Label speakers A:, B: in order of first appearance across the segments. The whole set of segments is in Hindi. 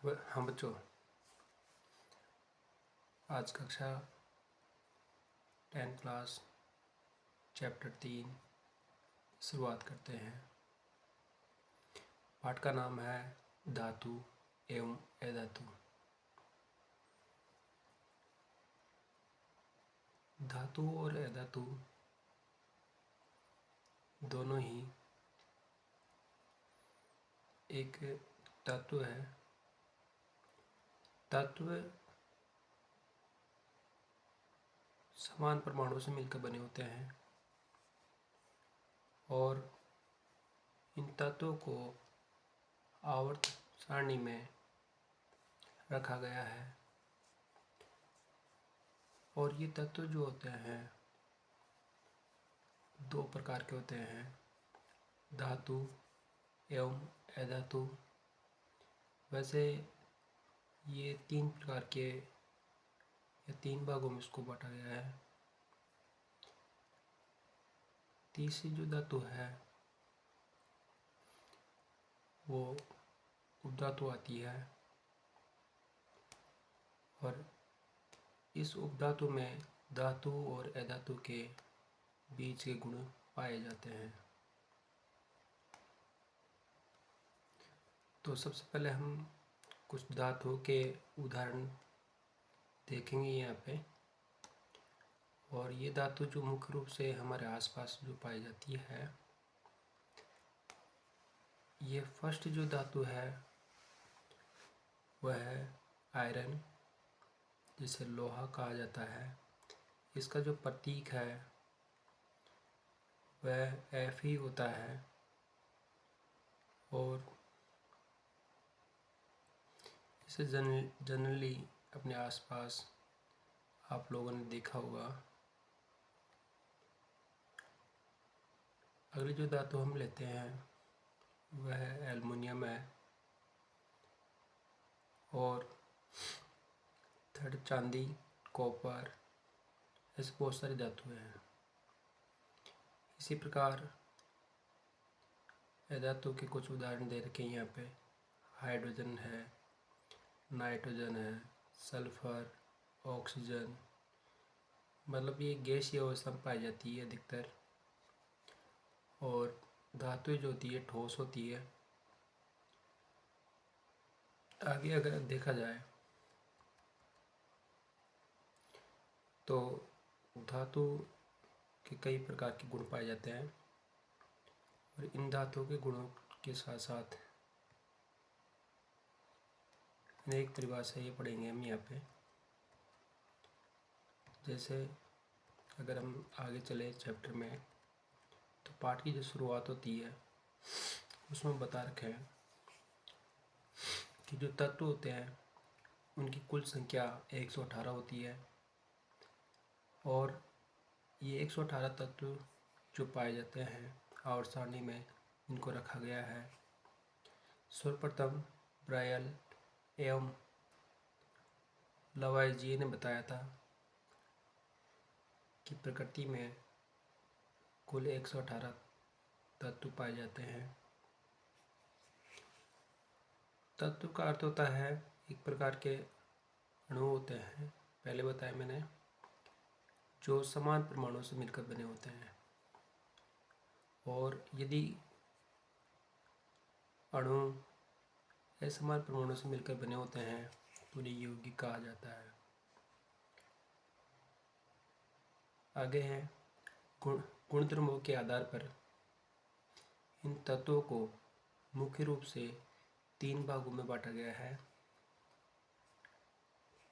A: हाँ बच्चों, आज कक्षा 10 क्लास चैप्टर 3 शुरुआत करते हैं। पाठ का नाम है धातु एवं अधातु। धातु और अधातु दोनों ही एक तत्व है। तत्व समान परमाणु से मिलकर बने होते हैं और इन तत्वों को आवर्त सारणी में रखा गया है। और ये तत्व जो होते हैं दो प्रकार के होते हैं, धातु एवं अधातु। वैसे ये तीन प्रकार के या तीन भागों में इसको बांटा गया है। तीसरी जो धातु है वो उपधातु आती है और इस उपधातु में धातु और अधातु के बीच के गुण पाए जाते हैं। तो सबसे पहले हम कुछ धातुओं के उदाहरण देखेंगे यहाँ पे। और ये धातु जो मुख्य रूप से हमारे आसपास जो पाई जाती है, ये फर्स्ट जो धातु है वह है आयरन, जिसे लोहा कहा जाता है। इसका जो प्रतीक है वह F ही होता है और इसे जनरली अपने आसपास आप लोगों ने देखा होगा। अगली जो धातु हम लेते हैं वह एल्युमिनियम है और थर्ड चांदी, कॉपर, ऐसे बहुत सारी धातुएं हैं। इसी प्रकार धातु के कुछ उदाहरण दे रखे हैं यहाँ पे। हाइड्रोजन है, नाइट्रोजन है, सल्फर, ऑक्सीजन, मतलब ये गैसीय अवस्था में पाई जाती है अधिकतर। और धातु जो होती है ठोस होती है। आगे अगर देखा जाए तो धातु के कई प्रकार के गुण पाए जाते हैं और इन धातुओं के गुणों के साथ साथ एक परिभाषा ये पढ़ेंगे हम यहाँ पे। जैसे अगर हम आगे चले चैप्टर में तो पाठ की जो शुरुआत होती है उसमें बता रखे हैं कि जो तत्व होते हैं उनकी कुल संख्या 118 होती है और ये 118 तत्व जो पाए जाते हैं आवर्त सारणी में इनको रखा गया है। सर्वप्रथम ब्रायल एवं लवाइजिए ने बताया था कि प्रकृति में कुल 118 तत्व पाए जाते हैं। तत्व का अर्थ होता है एक प्रकार के अणु होते हैं, पहले बताया मैंने, जो समान परमाणु से मिलकर बने होते हैं। और यदि अणु असमान परमाणु से मिलकर बने होते हैं तो उन्हें यौगिक कहा जाता है। आगे है गुणधर्मों के आधार पर इन तत्वों को मुख्य रूप से 3 भागों में बांटा गया है।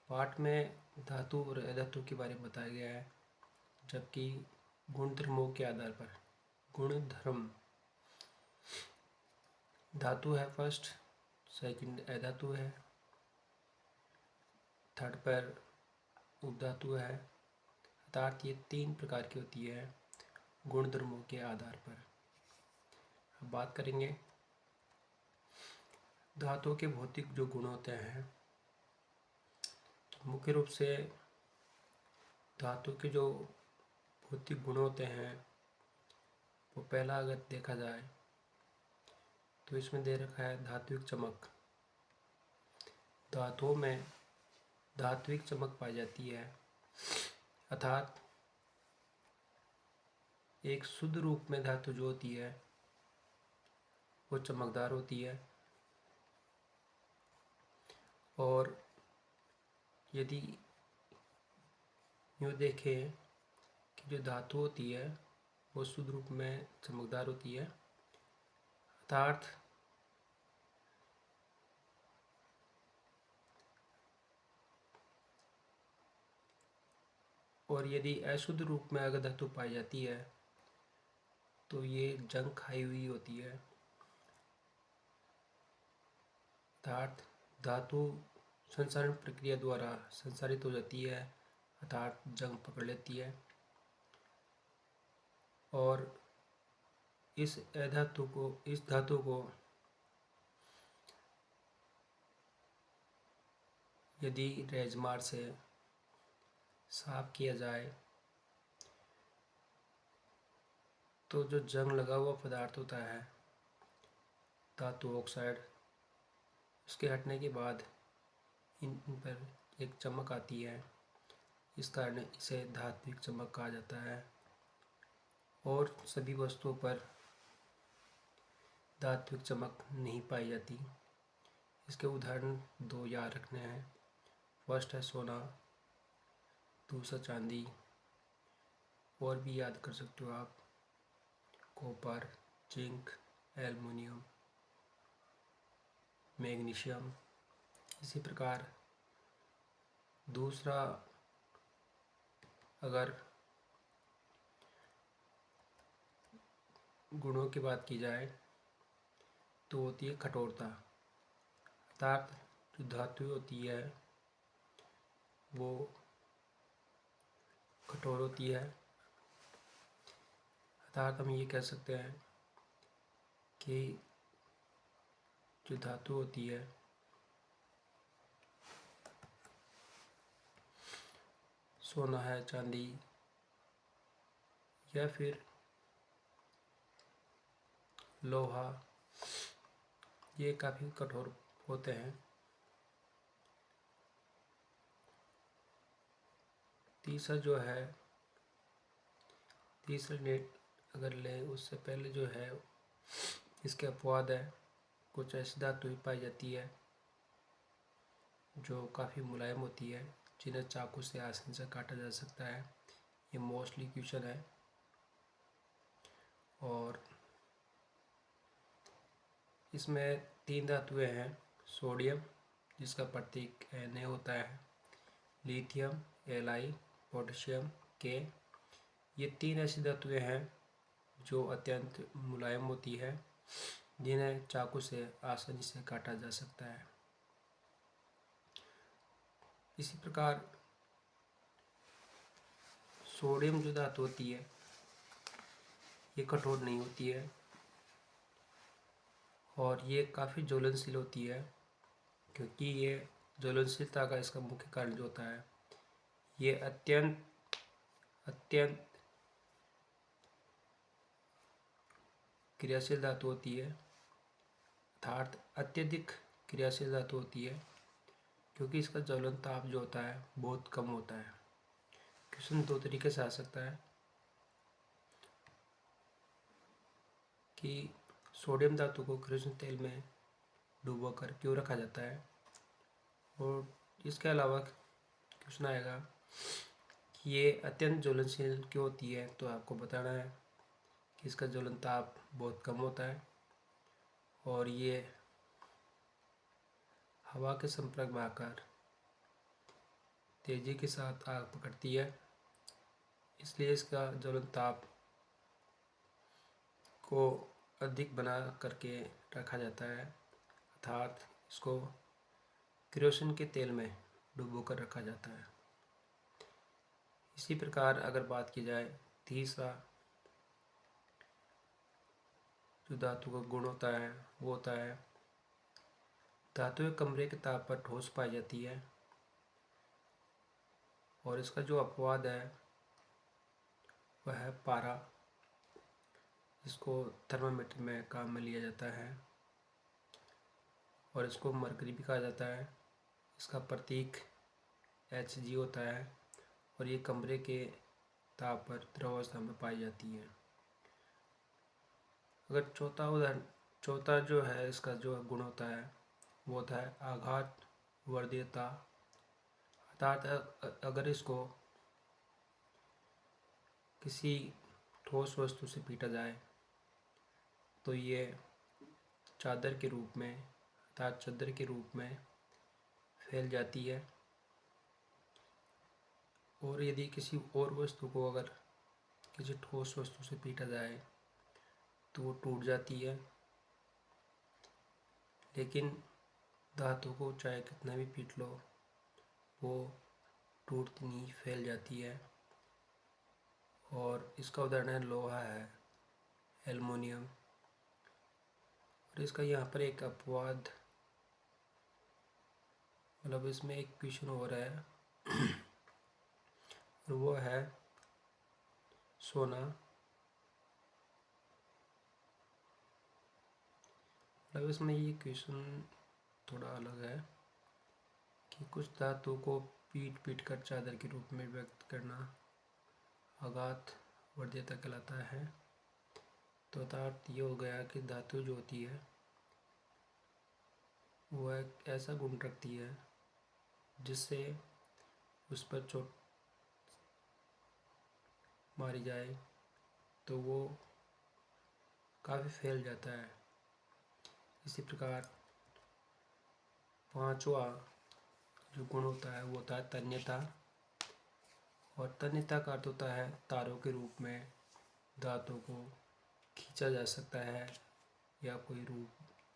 A: पाठ में धातु और अधातु के बारे में बताया गया है, जबकि गुणधर्मों के आधार पर गुणधर्म धातु है फर्स्ट, सेकंड अधातु है, थर्ड पर उपधातु है। अर्थात ये 3 प्रकार की होती है गुणधर्मों के आधार पर। अब बात करेंगे धातुओं के भौतिक जो गुण होते हैं। तो मुख्य रूप से धातु के जो भौतिक गुण होते हैं वो पहला अगर देखा जाए तो इसमें दे रखा है धात्विक चमक। धातुओं में धात्विक चमक पाई जाती है, अर्थात एक शुद्ध रूप में धातु जो होती है वो चमकदार होती है। और यदि यूँ देखें कि जो धातु होती है वो शुद्ध रूप में चमकदार होती है, अर्थात और यदि अशुद्ध रूप में अगर धातु पाई जाती है तो ये जंग खाई हुई होती है, अर्थात धातु संसारण प्रक्रिया द्वारा संसारित हो जाती है, अर्थात जंग पकड़ लेती है। और इस धातु को यदि रेजमार से साफ किया जाए तो जो जंग लगा हुआ पदार्थ होता है धातु ऑक्साइड, उसके हटने के बाद इन पर एक चमक आती है, इस कारण इसे धात्विक चमक कहा जाता है। और सभी वस्तुओं पर धात्विक चमक नहीं पाई जाती। इसके उदाहरण दो याद रखने हैं। फर्स्ट है सोना, दूसरा चांदी, और भी याद कर सकते हो आप, कॉपर, जिंक, एल्युमिनियम, मैग्नीशियम। इसी प्रकार दूसरा अगर गुणों की बात की जाए तो होती है कठोरता, अर्थात जो धातु होती है वो कठोर होती है। अर्थात हम ये कह सकते हैं कि जो धातु होती है सोना है, चांदी या फिर लोहा, ये काफ़ी कठोर होते हैं। तीसरा नेट अगर लें उससे पहले जो है इसके अपवाद है। कुछ ऐसी धातु पाई जाती है जो काफ़ी मुलायम होती है, जिन्हें चाकू से आसानी से काटा जा सकता है। ये मोस्टली क्वेश्चन है। और इसमें 3 धातुएं हैं। सोडियम, जिसका प्रतीक Na होता है, लिथियम Li, पोटेशियम K। ये 3 ऐसी धातुएं हैं जो अत्यंत मुलायम होती है, जिन्हें चाकू से आसानी से काटा जा सकता है। इसी प्रकार सोडियम जो धातु होती है ये कठोर नहीं होती है और ये काफ़ी ज्वलनशील होती है, क्योंकि ये ज्वलनशीलता का इसका मुख्य कारण जो होता है ये अत्यंत क्रियाशील धातु होती है, अर्थात अत्यधिक क्रियाशील धातु होती है, क्योंकि इसका ज्वलन ताप जो होता है बहुत कम होता है। क्वेश्चन 2 तरीके से आ सकता है कि सोडियम धातु को किरोसिन तेल में डुबोकर क्यों रखा जाता है, और इसके अलावा क्वेश्चन आएगा कि ये अत्यंत ज्वलनशील क्यों होती है, तो आपको बताना है कि इसका ज्वलन ताप बहुत कम होता है और ये हवा के संपर्क में आकर तेजी के साथ आग पकड़ती है, इसलिए इसका ज्वलन ताप को अधिक बना करके रखा जाता है, अर्थात इसको किरोसिन के तेल में डुबोकर रखा जाता है। इसी प्रकार अगर बात की जाए तीसरा जो धातु का गुण होता है वो होता है धातु कमरे के ताप पर ठोस पाई जाती है, और इसका जो अपवाद है वह है पारा, इसको थर्मामीटर में काम में लिया जाता है और इसको मरकरी भी कहा जाता है। इसका प्रतीक Hg होता है और ये कमरे के ताप पर द्रवावस्था में पाई जाती है। अगर चौथा जो है इसका जो गुण होता है वो होता है आघात वर्ध्यता। अर्थात अगर इसको किसी ठोस वस्तु से पीटा जाए तो ये चादर के रूप में अर्थात चद्दर के रूप में फैल जाती है। और यदि किसी और वस्तु को अगर किसी ठोस वस्तु से पीटा जाए तो वो टूट जाती है। लेकिन धातु को चाहे कितना भी पीट लो वो टूटती नहीं, फैल जाती है। और इसका उदाहरण है लोहा है, एल्युमिनियम। और इसका यहाँ पर एक अपवाद मतलब इसमें एक क्वेश्चन हो रहा है और वो है सोना। मतलब इसमें ये क्वेश्चन थोड़ा अलग है कि कुछ धातु को पीट पीट कर चादर के रूप में व्यक्त करना आघात वर्ध्यता कहलाता है। तो अर्थात ये हो गया कि धातु जो होती है वो एक ऐसा गुण रखती है जिससे उस पर चोट मारी जाए तो वो काफ़ी फैल जाता है। इसी प्रकार पांचवा जो गुण होता है वो होता है तन्यता। और तन्यता का अर्थ होता है तारों के रूप में धातु को खींचा जा सकता है या कोई रूप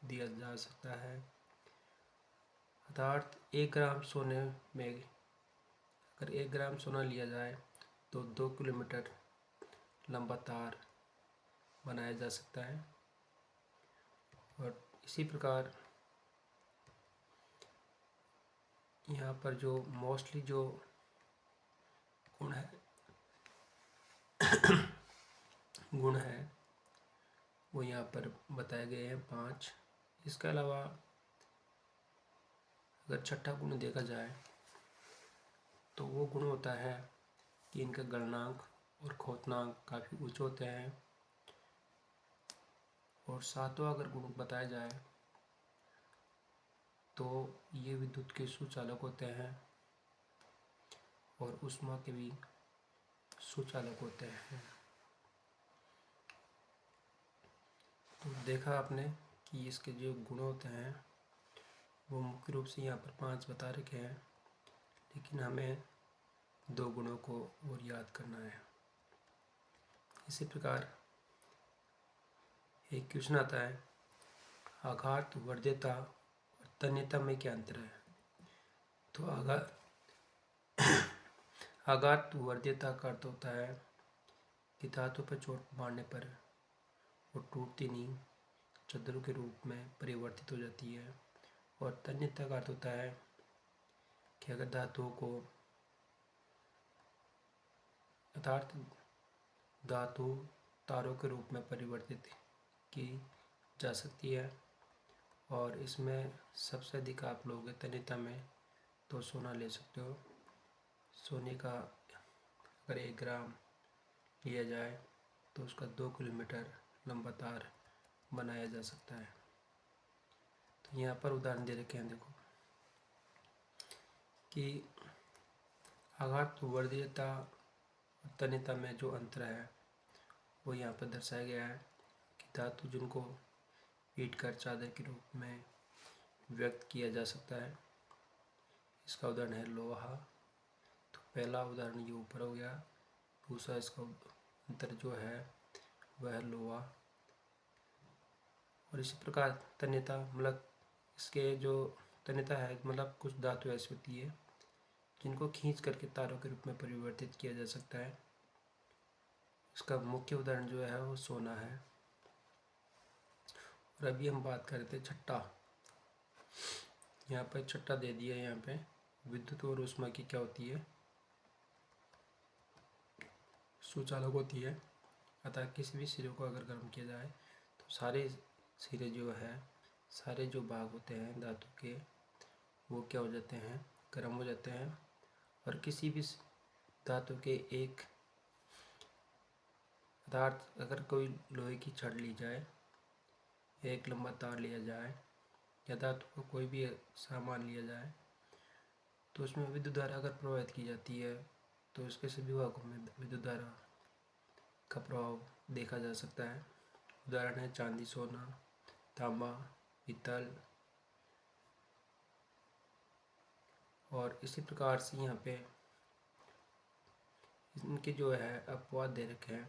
A: दिया जा सकता है। अर्थात 1 ग्राम सोने में अगर 1 ग्राम सोना लिया जाए तो 2 किलोमीटर लंबा तार बनाया जा सकता है। और इसी प्रकार यहाँ पर जो मोस्टली जो गुण है वो यहाँ पर बताए गए हैं 5। इसके अलावा अगर छठा गुण देखा जाए तो वो गुण होता है कि इनका गलनांक और खोदनांक काफ़ी उच्च होते हैं। और सातवां अगर गुण बताया जाए तो ये विद्युत के सुचालक होते हैं और ऊष्मा के भी सुचालक होते हैं। तो देखा आपने कि इसके जो गुण होते हैं वो मुख्य रूप से यहाँ पर 5 बता रखे हैं, लेकिन हमें 2 गुणों को और याद करना है। इसी प्रकार एक क्वेश्चन आता है आघात वर्ध्यता और तन्यता में क्या अंतर है। तो आघात वर्ध्यता का अर्थ होता है कि धातु पर चोट मारने पर वो टूटती नहीं, चद्दरों के रूप में परिवर्तित हो जाती है। और तन्यता का अर्थ होता है कि अगर धातुओं को अर्थात धातु तारों के रूप में परिवर्तित की जा सकती है। और इसमें सबसे अधिक आप लोगे तन्यता में तो सोना ले सकते हो। सोने का अगर 1 ग्राम लिया जाए तो उसका 2 किलोमीटर लंबा तार बनाया जा सकता है। तो यहाँ पर उदाहरण दे रखे हैं, देखो कि आघात वर्ध्यता और तन्यता में जो अंतर है वो यहाँ पर दर्शाया गया है कि धातु जिनको पीट कर चादर के रूप में व्यक्त किया जा सकता है, इसका उदाहरण है लोहा। तो पहला उदाहरण ये ऊपर हो गया। दूसरा इसका अंतर जो है वह लोहा। और इसी प्रकार तन्यता मतलब इसके जो तन्यता है मतलब कुछ धातु ऐसी होती है जिनको खींच करके तारों के रूप में परिवर्तित किया जा सकता है। इसका मुख्य उदाहरण जो है वो सोना है। और अभी हम बात कर रहे थे छठा, यहाँ पर छठा दे दिया है। यहाँ पे विद्युत और ऊष्मा की क्या होती है, सुचालक होती है। अतः किसी भी सिरे को अगर गर्म किया जाए तो सारे सिरे जो है सारे जो भाग होते हैं धातु के वो क्या हो जाते हैं, गर्म हो जाते हैं। और किसी भी धातु के एक पदार्थ, अगर कोई लोहे की छड़ ली जाए, एक लंबा तार लिया जाए, या धातु का कोई भी सामान लिया जाए, तो उसमें विद्युत धारा अगर प्रवाहित की जाती है तो इसके सभी भागों में विद्युत धारा का प्रभाव देखा जा सकता है। उदाहरण है चांदी, सोना, तांबा, पीतल। और इसी प्रकार से यहाँ पे इनके जो है अपवाद दे रखे हैं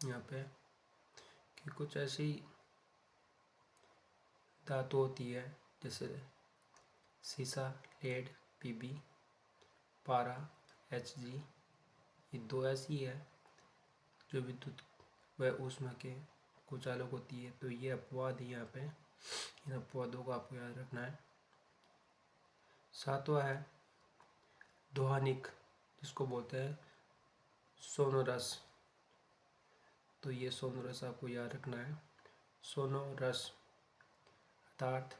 A: यहाँ पे, कि कुछ ऐसी धातु होती है जैसे सीसा, लेड, पीबी, पारा, Hg। ये दो ऐसी है जो विद्युत व ऊष्मा के कुचालक होती है। तो ये अपवाद ही यहाँ पे, इन अपवादों को आपको याद रखना है। सातवां है ध्वनिक, जिसको बोलते हैं सोनोरस। तो ये सोनोरस आपको याद रखना है। सोनोरस अर्थात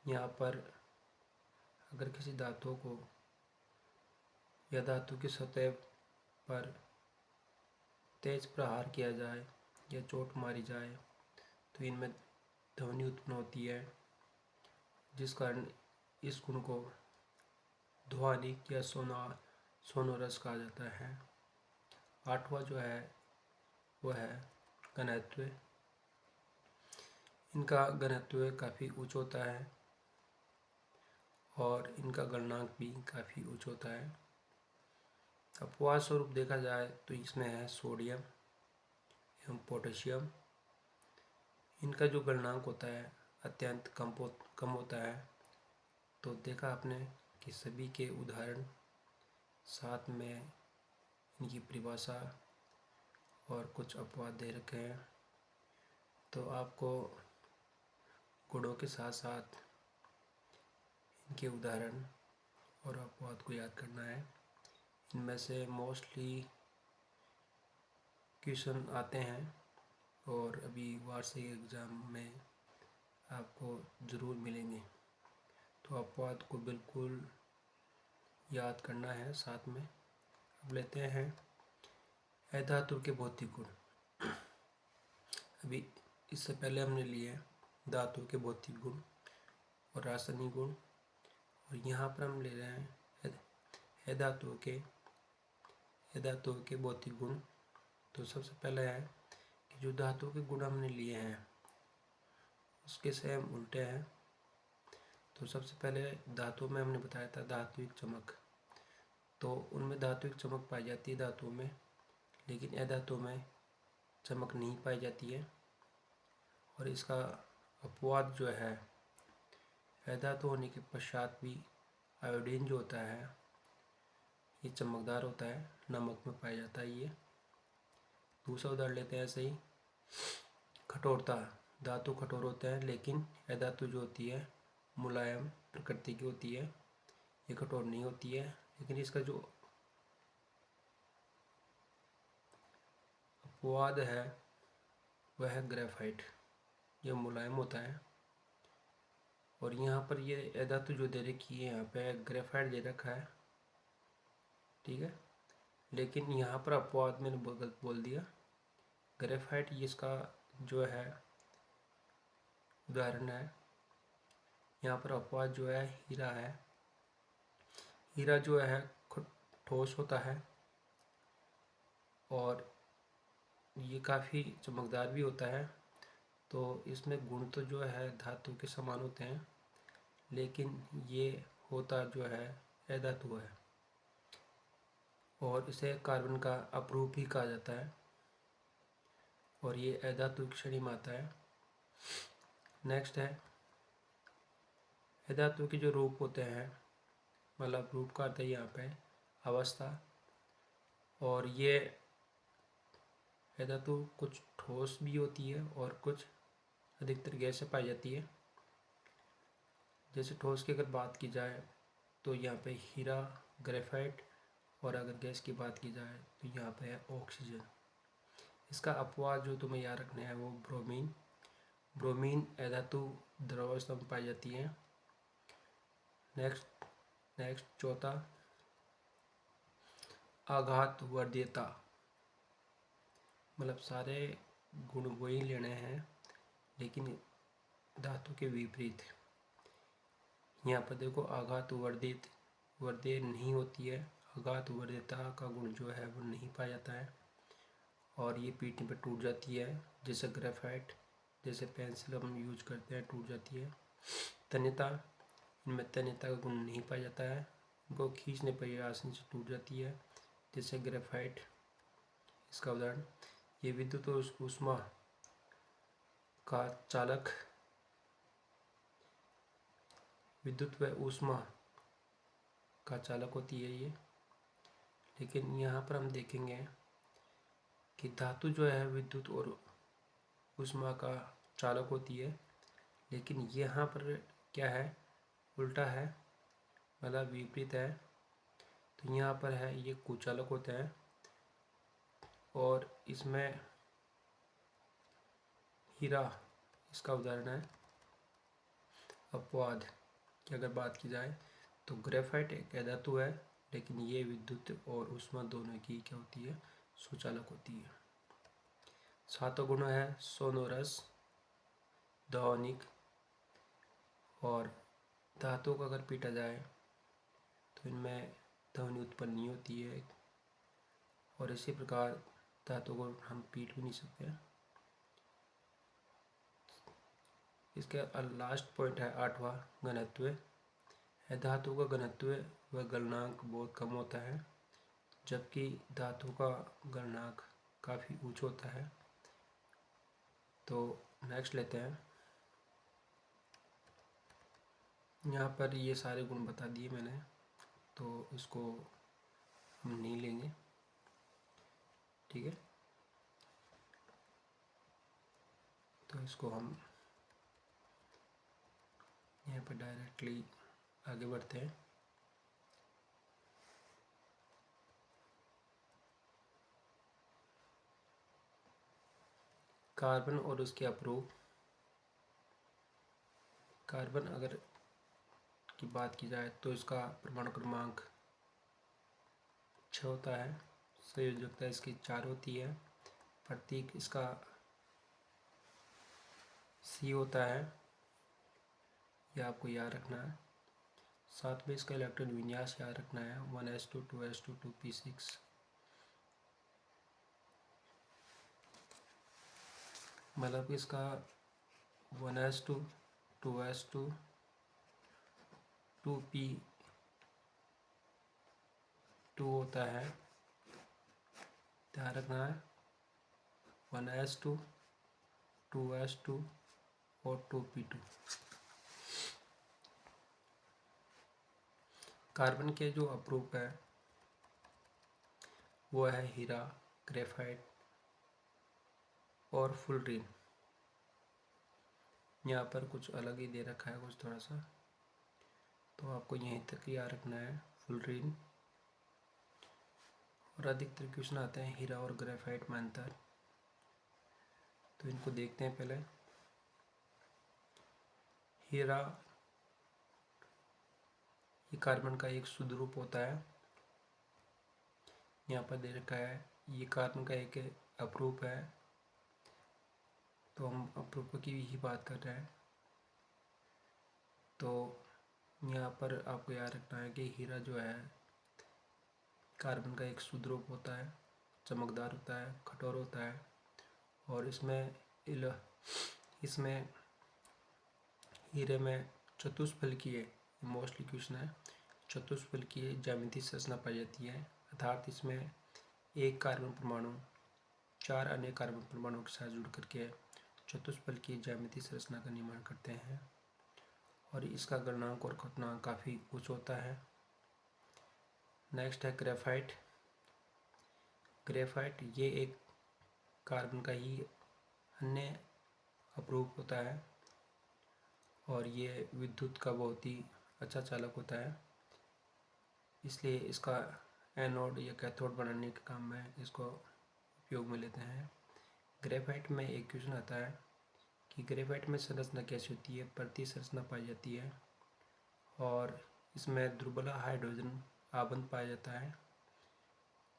A: यहाँ पर अगर किसी धातु को या धातु की सतह पर तेज प्रहार किया जाए या चोट मारी जाए तो इनमें ध्वनि उत्पन्न होती है, जिस कारण इस गुण को ध्वनिक या सोनोरस कहा जाता है। आठवां जो है वो है घनत्व। इनका घनत्व काफ़ी उच्च होता है और इनका गलनांक भी काफ़ी उच्च होता है। अपवाद स्वरूप देखा जाए तो इसमें है सोडियम एवं पोटेशियम। इनका जो गलनांक होता है अत्यंत कम होता है। तो देखा आपने कि सभी के उदाहरण साथ में इनकी परिभाषा और कुछ अपवाद दे रखे हैं। तो आपको गुणों के साथ साथ इनके उदाहरण और अपवाद को याद करना है। इनमें से मोस्टली क्वेश्चन आते हैं और अभी वार्षिक एग्ज़ाम में आपको ज़रूर मिलेंगे। तो अपवाद को बिल्कुल याद करना है साथ में। अब लेते हैं अधातु के भौतिक गुण। अभी इससे पहले हमने लिए धातु के भौतिक गुण और रासायनिक गुण, और यहाँ पर हम ले रहे हैं अधातु के भौतिक गुण। तो सबसे पहले है कि जो धातु के गुण हमने लिए हैं उसके सेम उल्टे हैं। तो सबसे पहले धातु में हमने बताया था धात्विक चमक। तो उनमें धात्विक चमक पाई जाती है धातुओं में, लेकिन अधातु में चमक नहीं पाई जाती है। और इसका अपवाद जो है, अधातु होने के पश्चात भी आयोडीन जो होता है ये चमकदार होता है, नमक में पाया जाता है ये। दूसरा उदाहरण लेते हैं ऐसे ही कठोरता। धातु कठोर होते हैं लेकिन अधातु जो होती है मुलायम प्रकृति की होती है, ये कठोर नहीं होती है। लेकिन इसका जो अपवाद है वह है ग्रेफाइट, ये मुलायम होता है। और यहाँ पर ये अधातु जो दे रखी है यहाँ पे ग्रेफाइट दे रखा है, ठीक है। लेकिन यहाँ पर अपवाद मैंने गलत बोल दिया। ग्रेफाइट ये इसका जो है उदाहरण है। यहाँ पर अपवाद जो है हीरा है। हीरा जो है ठोस होता है और ये काफ़ी चमकदार भी होता है। तो इसमें गुण तो जो है धातु के समान होते हैं, लेकिन ये होता जो है अधातु है और इसे कार्बन का अपरूप ही कहा जाता है और ये अधातु की श्रेणी में आता है। नेक्स्ट है अधातु के जो रूप होते हैं, मतलब रूप का अर्थ है यहाँ पे अवस्था। और ये अधातु कुछ ठोस भी होती है और कुछ अधिकतर गैस से पाई जाती है। जैसे ठोस की अगर बात की जाए तो यहाँ पे हीरा, ग्रेफाइट, और अगर गैस की बात की जाए तो यहाँ पे है ऑक्सीजन। इसका अपवाद जो तुम्हें याद रखना है वो ब्रोमीन ब्रोमीन अधातु द्रवावस्था में पाई जाती है। नेक्स्ट चौथा, आघात वर्ध्यता, मतलब सारे गुण वही लेने हैं लेकिन धातु के विपरीत। यहाँ पर देखो आघात वर्ध्य नहीं होती है, आघात वर्ध्यता का गुण जो है वो नहीं पाया जाता है और ये पीटने पर टूट जाती है। जैसे ग्रेफाइट, जैसे पेंसिल हम यूज करते हैं, टूट जाती है। तन्यता, इनमें तन्यता का गुण नहीं पाया जाता है, इनको खींचने पर यह आसानी से टूट जाती है। जैसे ग्रेफाइट, इसका उदाहरण। ये विद्युत और ऊष्मा का चालक, विद्युत व ऊष्मा का चालक होती है ये। लेकिन यहाँ पर हम देखेंगे कि धातु जो है विद्युत और ऊष्मा का चालक होती है, लेकिन यहाँ पर क्या है, उल्टा है, मतलब विपरीत है। तो यहाँ पर है ये कुचालक होते हैं और इसमें हीरा इसका उदाहरण है। अपवाद की अगर बात की जाए तो ग्रेफाइट एक धातु है लेकिन ये विद्युत और ऊष्मा दोनों की क्या होती है, सुचालक होती है। सातों गुण है सोनोरस, ध्वनिक, और धातु को अगर पीटा जाए तो इनमें ध्वनि उत्पन्न नहीं होती है और इसी प्रकार धातु को हम पीट भी नहीं सकते। इसके लास्ट पॉइंट है आठवां, घनत्व। धातु का घनत्व व गलनांक बहुत कम होता है जबकि धातु का गलनांक काफ़ी उच्च होता है। तो नेक्स्ट लेते हैं। यहाँ पर ये सारे गुण बता दिए मैंने, तो इसको हम नहीं लेंगे, ठीक है। तो इसको हम यहाँ पर डायरेक्टली आगे बढ़ते हैं। कार्बन और उसके अपरूप। कार्बन अगर की बात की जाए तो इसका परमाणु क्रमांक 6 होता है, संयोजकता इसकी 4 होती है, प्रतीक इसका सी होता है, यह आपको याद रखना है। साथ में इसका इलेक्ट्रॉन विन्यास याद रखना है, 1s2 2s2 2p6। मतलब इसका 1s2 2s2 2p2 होता है, ध्यान रखना है। 1s2 2s2 और 2p2। कार्बन के जो अपरूप है वो है हीरा, ग्रेफाइट और फुलरीन। यहाँ पर कुछ अलग ही दे रखा है, कुछ थोड़ा सा, तो आपको यहीं तक याद रखना है, फुलरीन। और अधिकतर क्वेश्चन आते हैं हीरा और ग्रेफाइट में अंतर, तो इनको देखते हैं पहले। हीरा ये कार्बन का एक शुद्ध रूप होता है, यहाँ पर दे रखा है। ये कार्बन का एक अपरूप है, तो हम अपरूप की ही बात कर रहे हैं। तो यहाँ पर आपको याद रखना है कि हीरा जो है कार्बन का एक शुद्ध रूप होता है, चमकदार होता है, कठोर होता है और इसमें हीरे में चतुष्फलकीय, मोस्टली क्वेश्चन है, चतुष्फलकीय ज्यामितीय संरचना पाई जाती है। अर्थात इसमें एक कार्बन परमाणु 4 अन्य कार्बन परमाणुओं के साथ जुड़ करके चतुष्फलकीय ज्यामितीय संरचना का निर्माण करते हैं और इसका गलनांक और घटनांक काफ़ी उच्च होता है। नेक्स्ट है ग्रेफाइट। ग्रेफाइट ये एक कार्बन का ही अन्य अपरूप होता है और ये विद्युत का बहुत ही अच्छा चालक होता है, इसलिए इसका एनोड या कैथोड बनाने के काम में इसको उपयोग में लेते हैं। ग्रेफाइट में एक क्वेश्चन आता है कि ग्रेफाइट में संरचना कैसी होती है, प्रति संरचना पाई जाती है और इसमें दुर्बल हाइड्रोजन आबंध पाया जाता है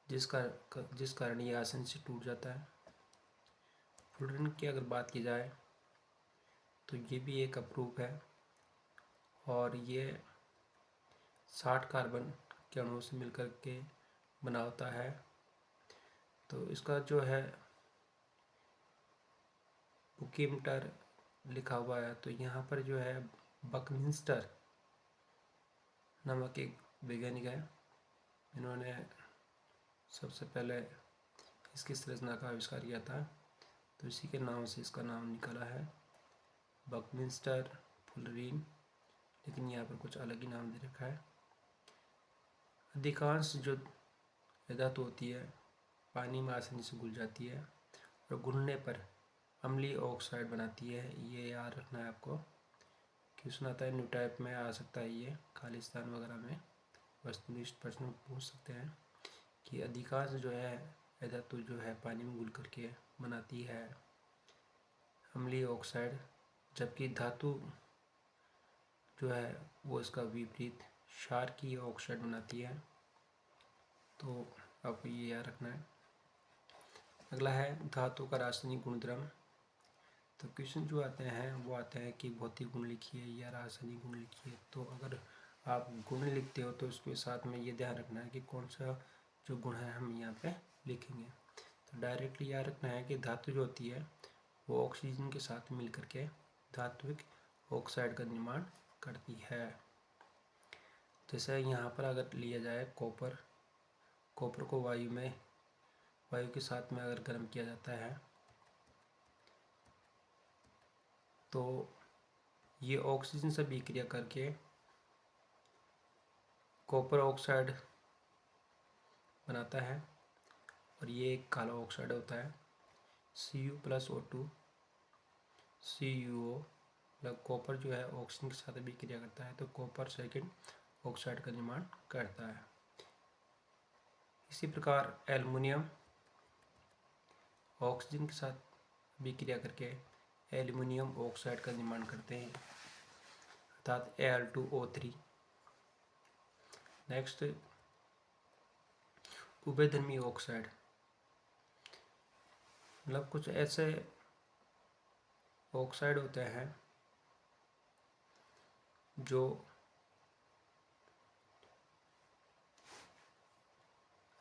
A: जिस कारण ये आसानी से टूट जाता है। फ्लोरीन की अगर बात की जाए तो ये भी एक अपरूप है और ये 60 कार्बन के अणुओं से मिलकर के बना होता है। तो इसका जो है बुकीमीटर लिखा हुआ है, तो यहाँ पर जो है बकमिंस्टर नामक एक वैज्ञानिक है, इन्होंने सबसे पहले इसकी संरचना का आविष्कार किया था, तो इसी के नाम से इसका नाम निकला है बकमिंस्टर फ्लोरीन, लेकिन यहाँ पर कुछ अलग ही नाम दे रखा है। अधिकांश जो धातु होती है पानी में आसानी से घुल जाती है और घुलने पर अम्लीय ऑक्साइड बनाती है। ये याद रखना है आपको। क्वेश्चन आता है न्यू टाइप में आ सकता है, ये खालिस्तान वगैरह में वस्तुनिष्ठ प्रश्न पूछ सकते हैं कि अधिकांश जो है धातु जो है पानी में घुल करके बनाती है अम्लीय ऑक्साइड, जबकि धातु जो है वो इसका विपरीत क्षारकीय ऑक्साइड बनाती है। तो आपको ये याद रखना है। अगला है धातु का रासायनिक गुणधर्म। तो क्वेश्चन जो आते हैं वो आते हैं कि भौतिक गुण लिखिए या रासायनिक गुण लिखिए। तो अगर आप गुण लिखते हो तो उसके साथ में ये ध्यान रखना है कि कौन सा जो गुण है हम यहाँ पे लिखेंगे। तो डायरेक्टली याद रखना है कि धातु जो होती है वो ऑक्सीजन के साथ मिल करके धात्विक ऑक्साइड का निर्माण करती है। जैसे यहाँ पर अगर लिया जाए कॉपर को वायु के साथ में अगर गर्म किया जाता है तो ये ऑक्सीजन से विक्रिया करके कॉपर ऑक्साइड बनाता है और ये एक काला ऑक्साइड होता है Cu+O2 CuO। मतलब कॉपर जो है ऑक्सीजन के साथ विक्रिया करता है तो कॉपर सेकेंड ऑक्साइड का निर्माण करता है। इसी प्रकार एल्युमिनियम ऑक्सीजन के साथ विक्रिया करके एल्युमिनियम ऑक्साइड का निर्माण करते हैं अर्थात Al2O3। नेक्स्ट उभयधर्मी ऑक्साइड, मतलब कुछ ऐसे ऑक्साइड होते हैं जो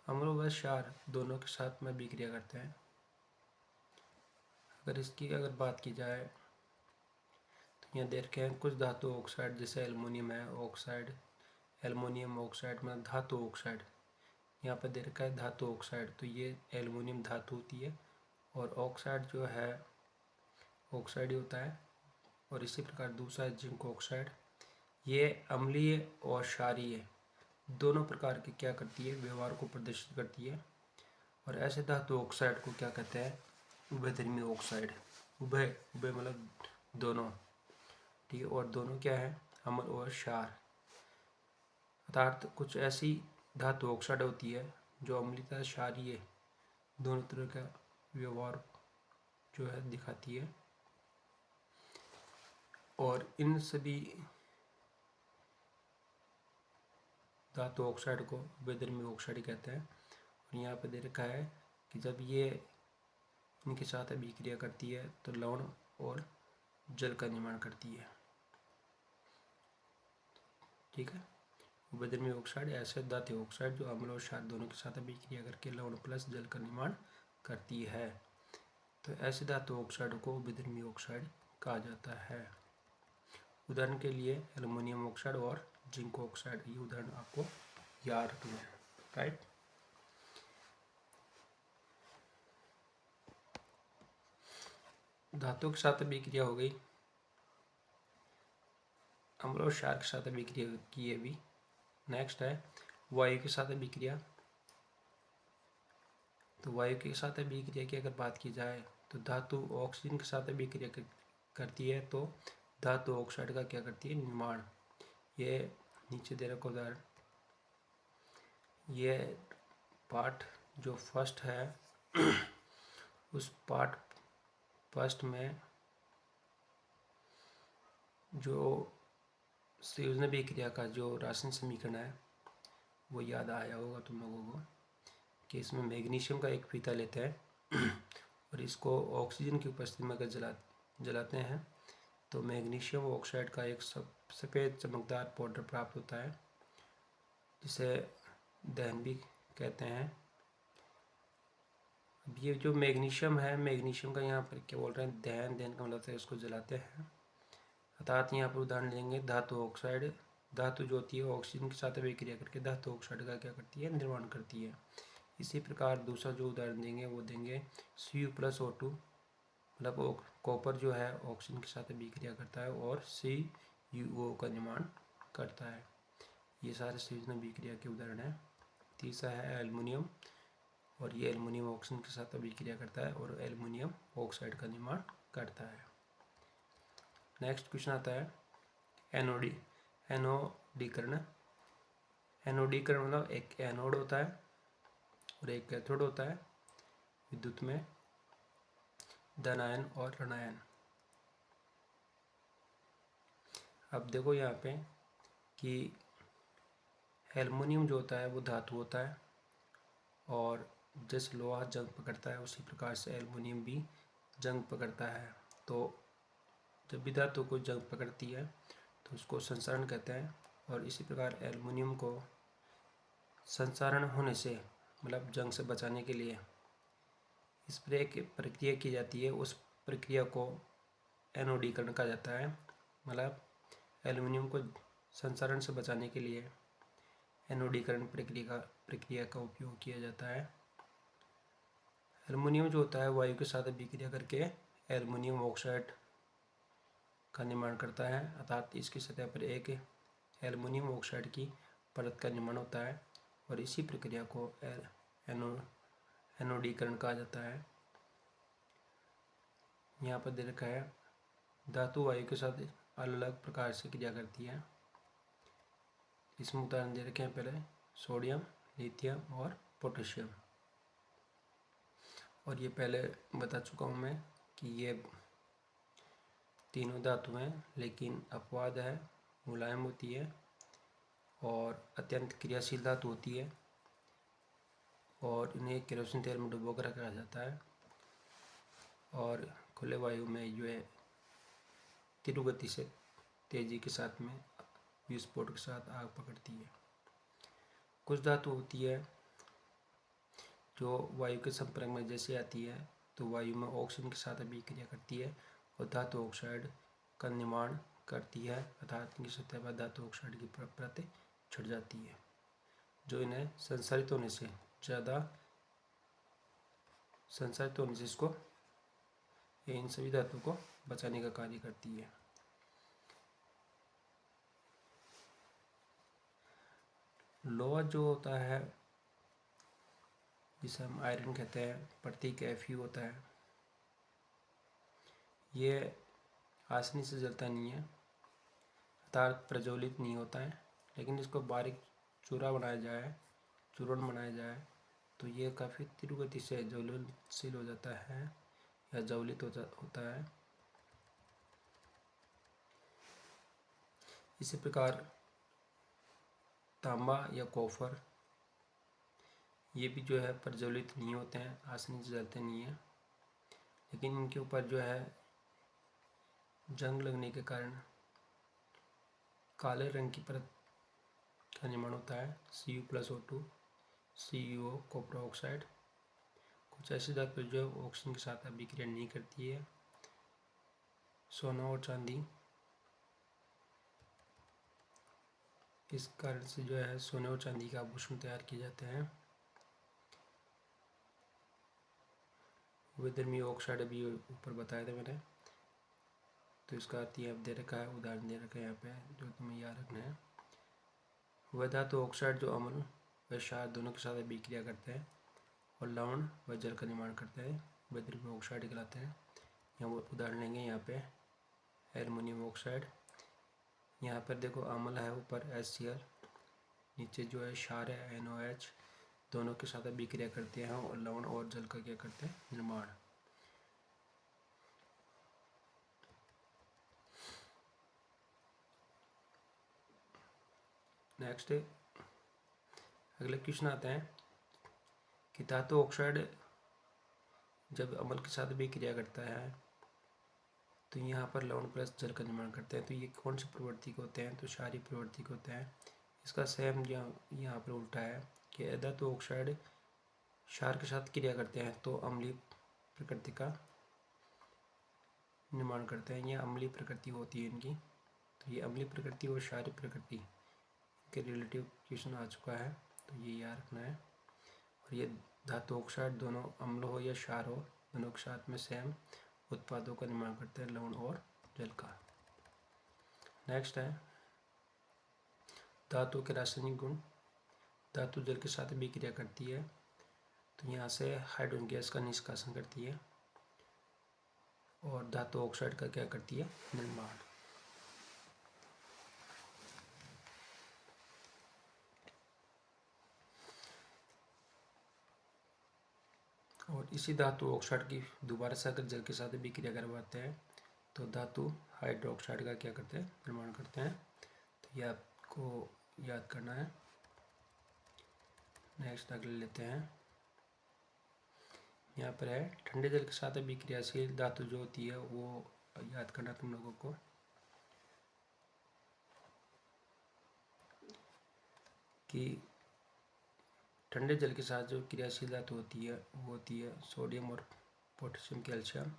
A: अम्ल व क्षार दोनों के साथ में विक्रिया करते हैं। अगर इसकी बात की जाए तो यहाँ देख रहे हैं कुछ धातु ऑक्साइड जैसे एल्युमिनियम है ऑक्साइड, एल्युमिनियम ऑक्साइड में धातु ऑक्साइड, यहाँ पर दे रखा है धातु ऑक्साइड, तो ये एल्युमिनियम धातु होती है और ऑक्साइड जो है ऑक्साइड ही होता है। और इसी प्रकार दूसरा जिंक ऑक्साइड, ये अम्लीय और क्षारीय दोनों प्रकार के क्या करती है व्यवहार को प्रदर्शित करती है। और ऐसे धातु ऑक्साइड को क्या कहते हैं उभयधर्मी ऑक्साइड। उभय मतलब दोनों, ठीक है, और दोनों क्या है अम्ल और क्षार, अर्थात कुछ ऐसी धातु ऑक्साइड होती है जो अम्लीय तथा क्षारीय दोनों तरह का व्यवहार जो है दिखाती है। और इन सभी धातु ऑक्साइड को उभयधर्मी ऑक्साइड कहते हैं। और यहाँ पे दे रखा है कि जब ये इनके साथ अभिक्रिया करती है तो लवण और जल का निर्माण करती है। ठीक है, उभयधर्मी ऑक्साइड ऐसे धातु ऑक्साइड जो अम्ल और क्षार दोनों के साथ अभिक्रिया करके लवण प्लस जल का निर्माण करती है। तो ऐसे धातु ऑक्साइड को उभयधर्मी ऑक्साइड कहा जाता है। उदाहरण के लिए एल्युमिनियम ऑक्साइड और जिंक ऑक्साइड, ये उदाहरण आपको याद रखना है। राइट, धातु के साथ अभिक्रिया हो गई, अम्ल और क्षार के साथ अभिक्रिया की है भी। नेक्स्ट है वायु के साथ अभिक्रिया। तो वायु के साथ अभिक्रिया की अगर बात की जाए तो धातु ऑक्सीजन के साथ अभिक्रिया करती है तो धातु ऑक्साइड का क्या करती है निर्माण। ये नीचे दे रखा उदाहरण, ये पार्ट जो फर्स्ट है उस पार्ट फर्स्ट में जो संयोजन अभिक्रिया का जो रासायनिक समीकरण है वो याद आया होगा तुम लोगों को कि इसमें मैग्नीशियम का एक फीता लेते हैं और इसको ऑक्सीजन की उपस्थिति में अगर जलाते हैं तो मैग्नीशियम ऑक्साइड का एक सफ़ेद चमकदार पाउडर प्राप्त होता है, जिसे दहन भी कहते हैं। अब ये जो मैग्नीशियम है, मैग्नीशियम का यहाँ पर क्या बोल रहे हैं, दहन का मतलब है उसको जलाते हैं। अर्थात यहाँ पर उदाहरण लेंगे धातु ऑक्साइड। धातु जो होती है ऑक्सीजन के साथ अभिक्रिया करके धातु ऑक्साइड का क्या करती है, निर्माण करती है। इसी प्रकार दूसरा जो उदाहरण देंगे वो देंगे Cu+O2, मतलब कॉपर जो है ऑक्सीजन के साथ अभिक्रिया करता है और CuO का निर्माण करता है। ये सारे संयोजन अभिक्रिया के उदाहरण हैं। तीसरा है एल्युमिनियम, और ये एल्युमिनियम ऑक्सीजन के साथ अभिक्रिया करता है और एल्युमिनियम ऑक्साइड का निर्माण करता है। नेक्स्ट क्वेश्चन आता है एनोडीकरण। एनोडीकरण मतलब एक एनोड होता है और एक कैथोड होता है। विद्युत में धनायन और ऋणायन। अब देखो यहाँ पे कि एल्युमिनियम जो होता है वो धातु होता है, और जैसे लोहा जंग पकड़ता है उसी प्रकार से एल्युमिनियम भी जंग पकड़ता है। तो जब भी धातु को जंग पकड़ती है तो उसको संसरण कहते हैं, और इसी प्रकार एल्युमिनियम को संसरण होने से मतलब जंग से बचाने के लिए इस पर एक प्रक्रिया की जाती है। उस प्रक्रिया को एनोडीकरण कहा जाता है। मतलब एल्युमिनियम को संसरण से बचाने के लिए एनोडीकरण प्रक्रिया का उपयोग किया जाता है। एल्युमिनियम जो होता है वायु के साथ अभिक्रिया करके एल्युमिनियम ऑक्साइड का निर्माण करता है, अर्थात इसकी सतह पर एक एल्युमिनियम ऑक्साइड की परत का निर्माण होता है, और इसी प्रक्रिया को एनोडीकरण कहा जाता है। यहाँ पर दे रखा है धातु वायु के साथ अलग अलग प्रकार से क्रिया करती है। इसमें उदाहरण दे रखे हैं पहले सोडियम, लिथियम और पोटेशियम। और ये पहले बता चुका हूँ मैं कि ये तीनों धातु हैं, लेकिन अपवाद है, मुलायम होती है और अत्यंत क्रियाशील धातु होती है, और इन्हें केरोसिन तेल में डुबो कर रखा जाता है, और खुले वायु में जो है तीव्र गति से तेजी के साथ में विस्फोट के साथ आग पकड़ती है। कुछ धातु होती है जो वायु के संपर्क में जैसे आती है तो वायु में ऑक्सीजन के साथ अभिक्रिया करती है और धातु ऑक्साइड का निर्माण करती है, अर्थात इनकी सतह पर धातु ऑक्साइड की परत छट जाती है, जो इन्हें संसारित होने से इसको इन सभी धातुओं को बचाने का कार्य करती है। लोहा जो होता है जिसे हम आयरन कहते हैं, प्रतीक Fe होता है, ये आसानी से जलता नहीं है, अर्थात प्रज्वलित नहीं होता है, लेकिन इसको बारीक चूर्ण बनाया जाए तो ये काफ़ी तीव्र गति से ज्वलनशील हो जाता है या ज्वलित होता है। इसी प्रकार तांबा या कॉपर, ये भी जो है प्रज्वलित नहीं होते हैं, आसानी से जलते नहीं हैं, लेकिन इनके ऊपर जो है जंग लगने के कारण काले रंग की परत का निर्माण होता है, Cu+O2, CuO कॉपर ऑक्साइड। कुछ ऐसी धातु जो ऑक्सीजन के साथ अभिक्रिया नहीं करती है, सोना और चांदी। इस कारण से जो है सोने और चांदी के आभूषण तैयार किए जाते हैं। विधर्मी ऑक्साइड अभी ऊपर बताया था मैंने, तो इसका अर्थ ये अब दे रखा है, उदाहरण दे रखा है यहाँ पे जो तुम्हें याद रखना है। वह धातु ऑक्साइड जो अम्ल व क्षार दोनों के साथ अभिक्रिया करते हैं और लवण व जल का निर्माण करते हैं, विधर्मी ऑक्साइड कहलाते हैं। यहाँ वो उदाहरण लेंगे, यहाँ पे एल्युमिनियम ऑक्साइड, यहाँ पर देखो अम्ल है ऊपर HCl, नीचे जो है क्षार है NOH, दोनों के साथ अभिक्रिया करते हैं और लवण और जल का क्या करते हैं, निर्माण। नेक्स्ट अगले क्वेश्चन आते हैं कि धातु ऑक्साइड जब अम्ल के साथ भी क्रिया करता है तो यहाँ पर लवण प्लस जल का निर्माण करते हैं। तो ये कौन से प्रवृत्ति के होते हैं? तो क्षारीय प्रवृत्ति के होते हैं। इसका सेम यहाँ पर उल्टा है कि धातु ऑक्साइड क्षार के साथ क्रिया करते हैं तो अम्लीय प्रकृति का निर्माण करते हैं। यह अम्लीय प्रकृति होती है इनकी। तो ये अम्लीय प्रकृति और क्षारीय प्रकृति के रिलेटिव क्वेश्चन आ चुका है, तो ये याद रखना है। और ये धातु ऑक्साइड दोनों अम्ल हो या क्षार हो, दोनों के साथ में सेम उत्पादों का निर्माण करते हैं, लवण और जल का। नेक्स्ट है धातु के रासायनिक गुण। धातु जल के साथ भी क्रिया करती है तो यहाँ से हाइड्रोजन गैस का निष्कासन करती है और धातु ऑक्साइड का क्या करती है? निर्माण। और इसी धातु ऑक्साइड की दोबारा से अगर जल के साथ भी क्रिया करवाते हैं तो धातु हाइड्रोक्साइड का क्या करते हैं? निर्माण करते हैं। तो ये आपको याद करना है। नेक्स्ट अगले लेते हैं। यहाँ पर है ठंडे जल के साथ भी क्रियाशील धातु जो होती है वो याद करना तुम लोगों को। कि ठंडे जल के साथ जो क्रियाशील धातु होती है वो होती है सोडियम और पोटेशियम, कैल्शियम।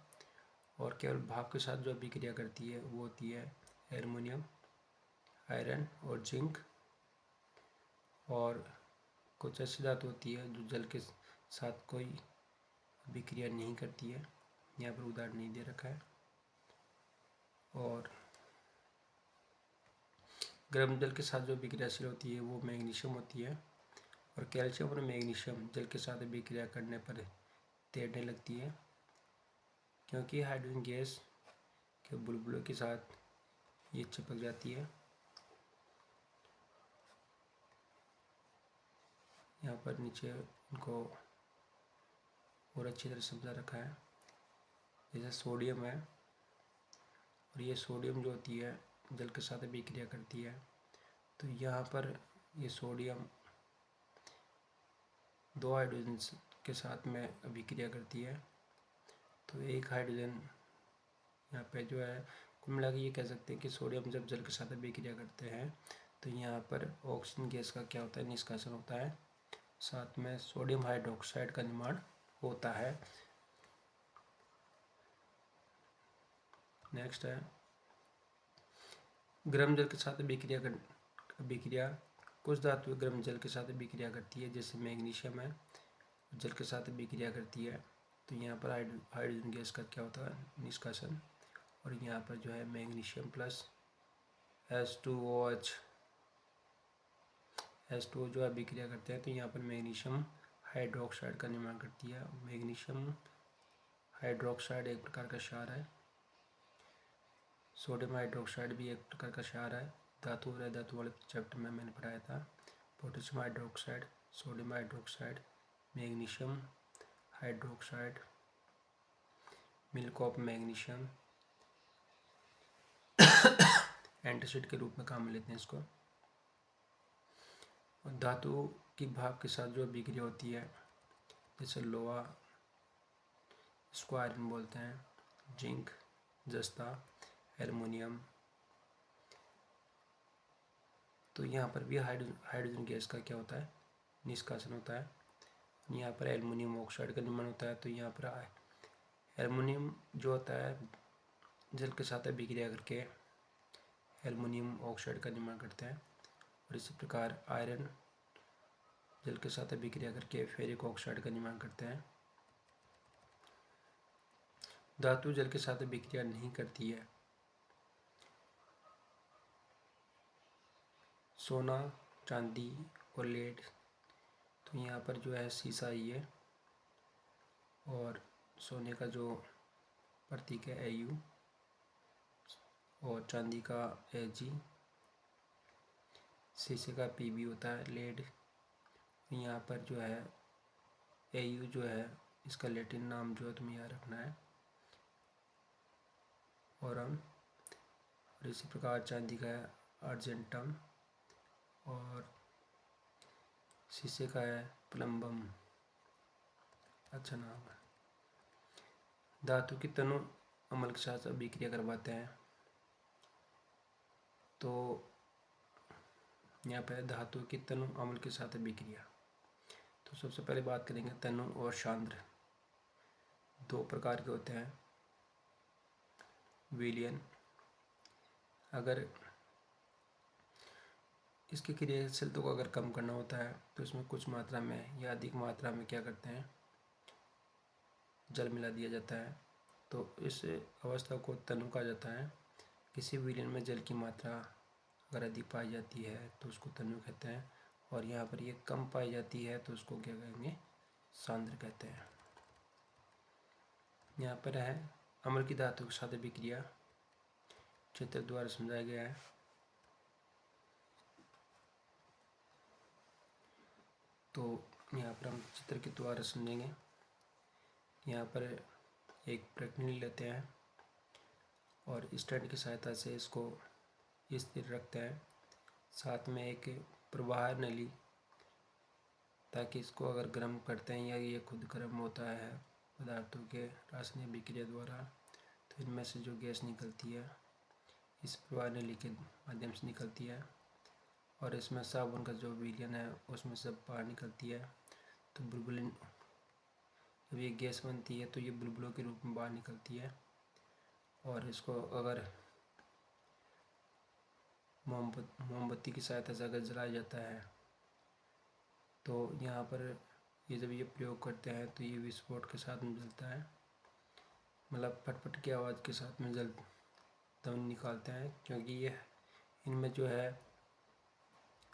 A: और केवल भाप के साथ जो अभिक्रिया करती है वो होती है एल्युमिनियम, आयरन और जिंक। और कुछ ऐसी धातु होती है जो जल के साथ कोई अभिक्रिया नहीं करती है, यहाँ पर उदाहरण नहीं दे रखा है। और गर्म जल के साथ जो अभिक्रियाशील होती है वो मैग्नीशियम होती है। और कैल्शियम और मैग्नीशियम जल के साथ अभिक्रिया करने पर तैरने लगती है, क्योंकि हाइड्रोजन गैस के बुलबुलों के साथ ये चिपक जाती है। यहाँ पर नीचे इनको और अच्छी तरह समझा रखा है। जैसे सोडियम है और ये सोडियम जो होती है जल के साथ अभिक्रिया करती है, तो यहाँ पर ये सोडियम दो हाइड्रोजन के साथ में अभिक्रिया करती है। तो एक हाइड्रोजन यहाँ पे जो है, कुल मिला के ये कह सकते हैं कि सोडियम जब जल के साथ अभिक्रिया करते हैं तो यहाँ पर ऑक्सीजन गैस का क्या होता है? निष्कासन होता है। साथ में सोडियम हाइड्रोक्साइड का निर्माण होता है। नेक्स्ट है गर्म जल के साथ अभिक्रिया कुछ धातु गर्म जल के साथ अभिक्रिया करती है, जैसे मैग्नीशियम है जल के साथ अभिक्रिया करती है तो यहाँ पर हाइड्रोजन गैस का क्या होता है? निष्कासन। और यहाँ पर जो है मैग्नीशियम प्लस H2O जो अभिक्रिया करते हैं तो यहाँ पर मैग्नीशियम हाइड्रोक्साइड का निर्माण करती है। मैग्नीशियम हाइड्रोक्साइड एक प्रकार का क्षार है। सोडियम हाइड्रोक्साइड भी एक प्रकार का क्षार है। धातु और अधातु वाले चैप्टर में मैंने पढ़ाया था। Potassium hydroxide, sodium hydroxide, magnesium hydroxide, milk of magnesium antacid के रूप में काम में लेते हैं इसको। और धातु की भाप के साथ जो अभिक्रिया होती है, जैसे लोहा, इसको आयरन बोलते हैं, जिंक, जस्ता, एल्युमिनियम। तो यहाँ पर भी हाइड्रोजन गैस का क्या होता है? निष्कासन होता है। यहाँ पर एल्युमिनियम ऑक्साइड का निर्माण होता है। तो यहाँ पर एल्युमिनियम जो होता है जल के साथ अभिक्रिया करके एल्युमिनियम ऑक्साइड का निर्माण करते हैं। और इसी प्रकार आयरन जल के साथ अभिक्रिया करके फेरिक ऑक्साइड का निर्माण करते हैं। धातु जल के साथ अभिक्रिया नहीं करती है। सोना, चांदी और लेड। तो यहाँ पर जो है सीसा ही है और सोने का जो प्रतीक है AU और चांदी का AG, शीशे का PB होता है। लेड यहाँ पर जो है AU जो है इसका लैटिन नाम जो है तुम्हें याद रखना है, और इसी प्रकार चांदी का है अर्जेंटम और शीशे का है प्लम्बम, अच्छा नाम है। धातु की तनु अम्ल के साथ अभिक्रिया करवाते हैं। तो यहाँ पे धातु की तनु अम्ल के साथ अभिक्रिया। तो सबसे पहले बात करेंगे तनु और सांद्र। दो प्रकार के होते हैं विलयन। अगर इसकी क्रियाशीलता को अगर कम करना होता है तो इसमें कुछ मात्रा में या अधिक मात्रा में क्या करते हैं, जल मिला दिया जाता है। तो इस अवस्था को तनु कहा जाता है। किसी विलयन में जल की मात्रा अगर अधिक पाई जाती है तो उसको तनु कहते हैं, और यहाँ पर ये कम पाई जाती है तो उसको क्या कहेंगे, सांद्र कहते हैं। यहाँ पर है अम्ल की धातु के साथ अभिक्रिया, चित्र द्वारा समझाया गया है। तो यहाँ पर हम चित्र के द्वारा समझेंगे। यहाँ पर एक प्रश्न लेते हैं और स्टैंड की सहायता से इसको स्थिर रखते हैं, साथ में एक प्रवाह नली, ताकि इसको अगर गर्म करते हैं या ये खुद गर्म होता है पदार्थों के रासायनिक अभिक्रिया द्वारा, तो इनमें से जो गैस निकलती है इस प्रवाह नली के माध्यम से निकलती है, और इसमें साबुन का जो विलयन है उसमें से बाहर निकलती है। तो बुलबुले, जब ये गैस बनती है तो ये बुलबुलों के रूप में बाहर निकलती है, और इसको अगर मोमबत्ती की सहायता से अगर जलाया जाता है तो यहाँ पर ये जब ये प्रयोग करते हैं तो ये विस्फोट के साथ में जलता है, मतलब फटफट की आवाज़ के साथ में जल ध्वनि निकालते हैं, क्योंकि ये इनमें जो है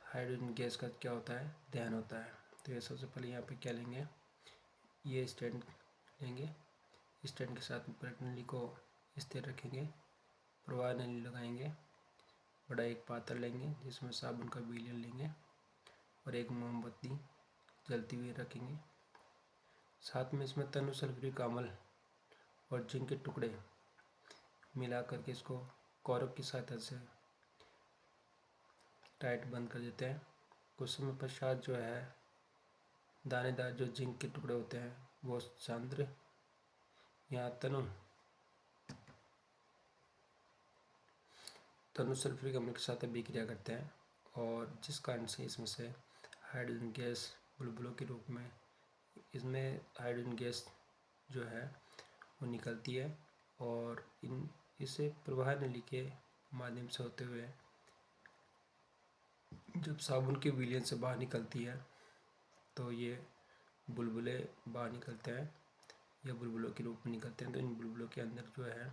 A: हाइड्रोजन गैस का क्या होता है, दहन होता है। तो ये सबसे पहले यहाँ पे क्या लेंगे, ये स्टैंड लेंगे, स्टैंड के साथ में नली को स्थिर रखेंगे, प्रवाह नली लगाएंगे, बड़ा एक पात्र लेंगे जिसमें साबुन का विलयन लेंगे और एक मोमबत्ती जलती हुई रखेंगे, साथ में इसमें तनु सल्फ्यूरिक अम्ल और जिंक के टुकड़े मिला करके इसको कॉर्क की सहायता से टाइट बंद कर देते हैं। कुछ समय पश्चात जो है दानेदार जो जिंक के टुकड़े होते हैं वो सांद्र यहाँ तनु सल्फ्यूरिक अम्ल के साथ अभिक्रिया करते हैं, और जिस कारण से इसमें से हाइड्रोजन गैस बुलबुलों के रूप में इसमें हाइड्रोजन गैस जो है वो निकलती है, और इसे प्रवाह नली के माध्यम से होते हुए जब साबुन के विलयन से बाहर निकलती है तो ये बुलबुले बाहर निकलते हैं या बुलबुलों के रूप में निकलते हैं। तो इन बुलबुलों के अंदर जो है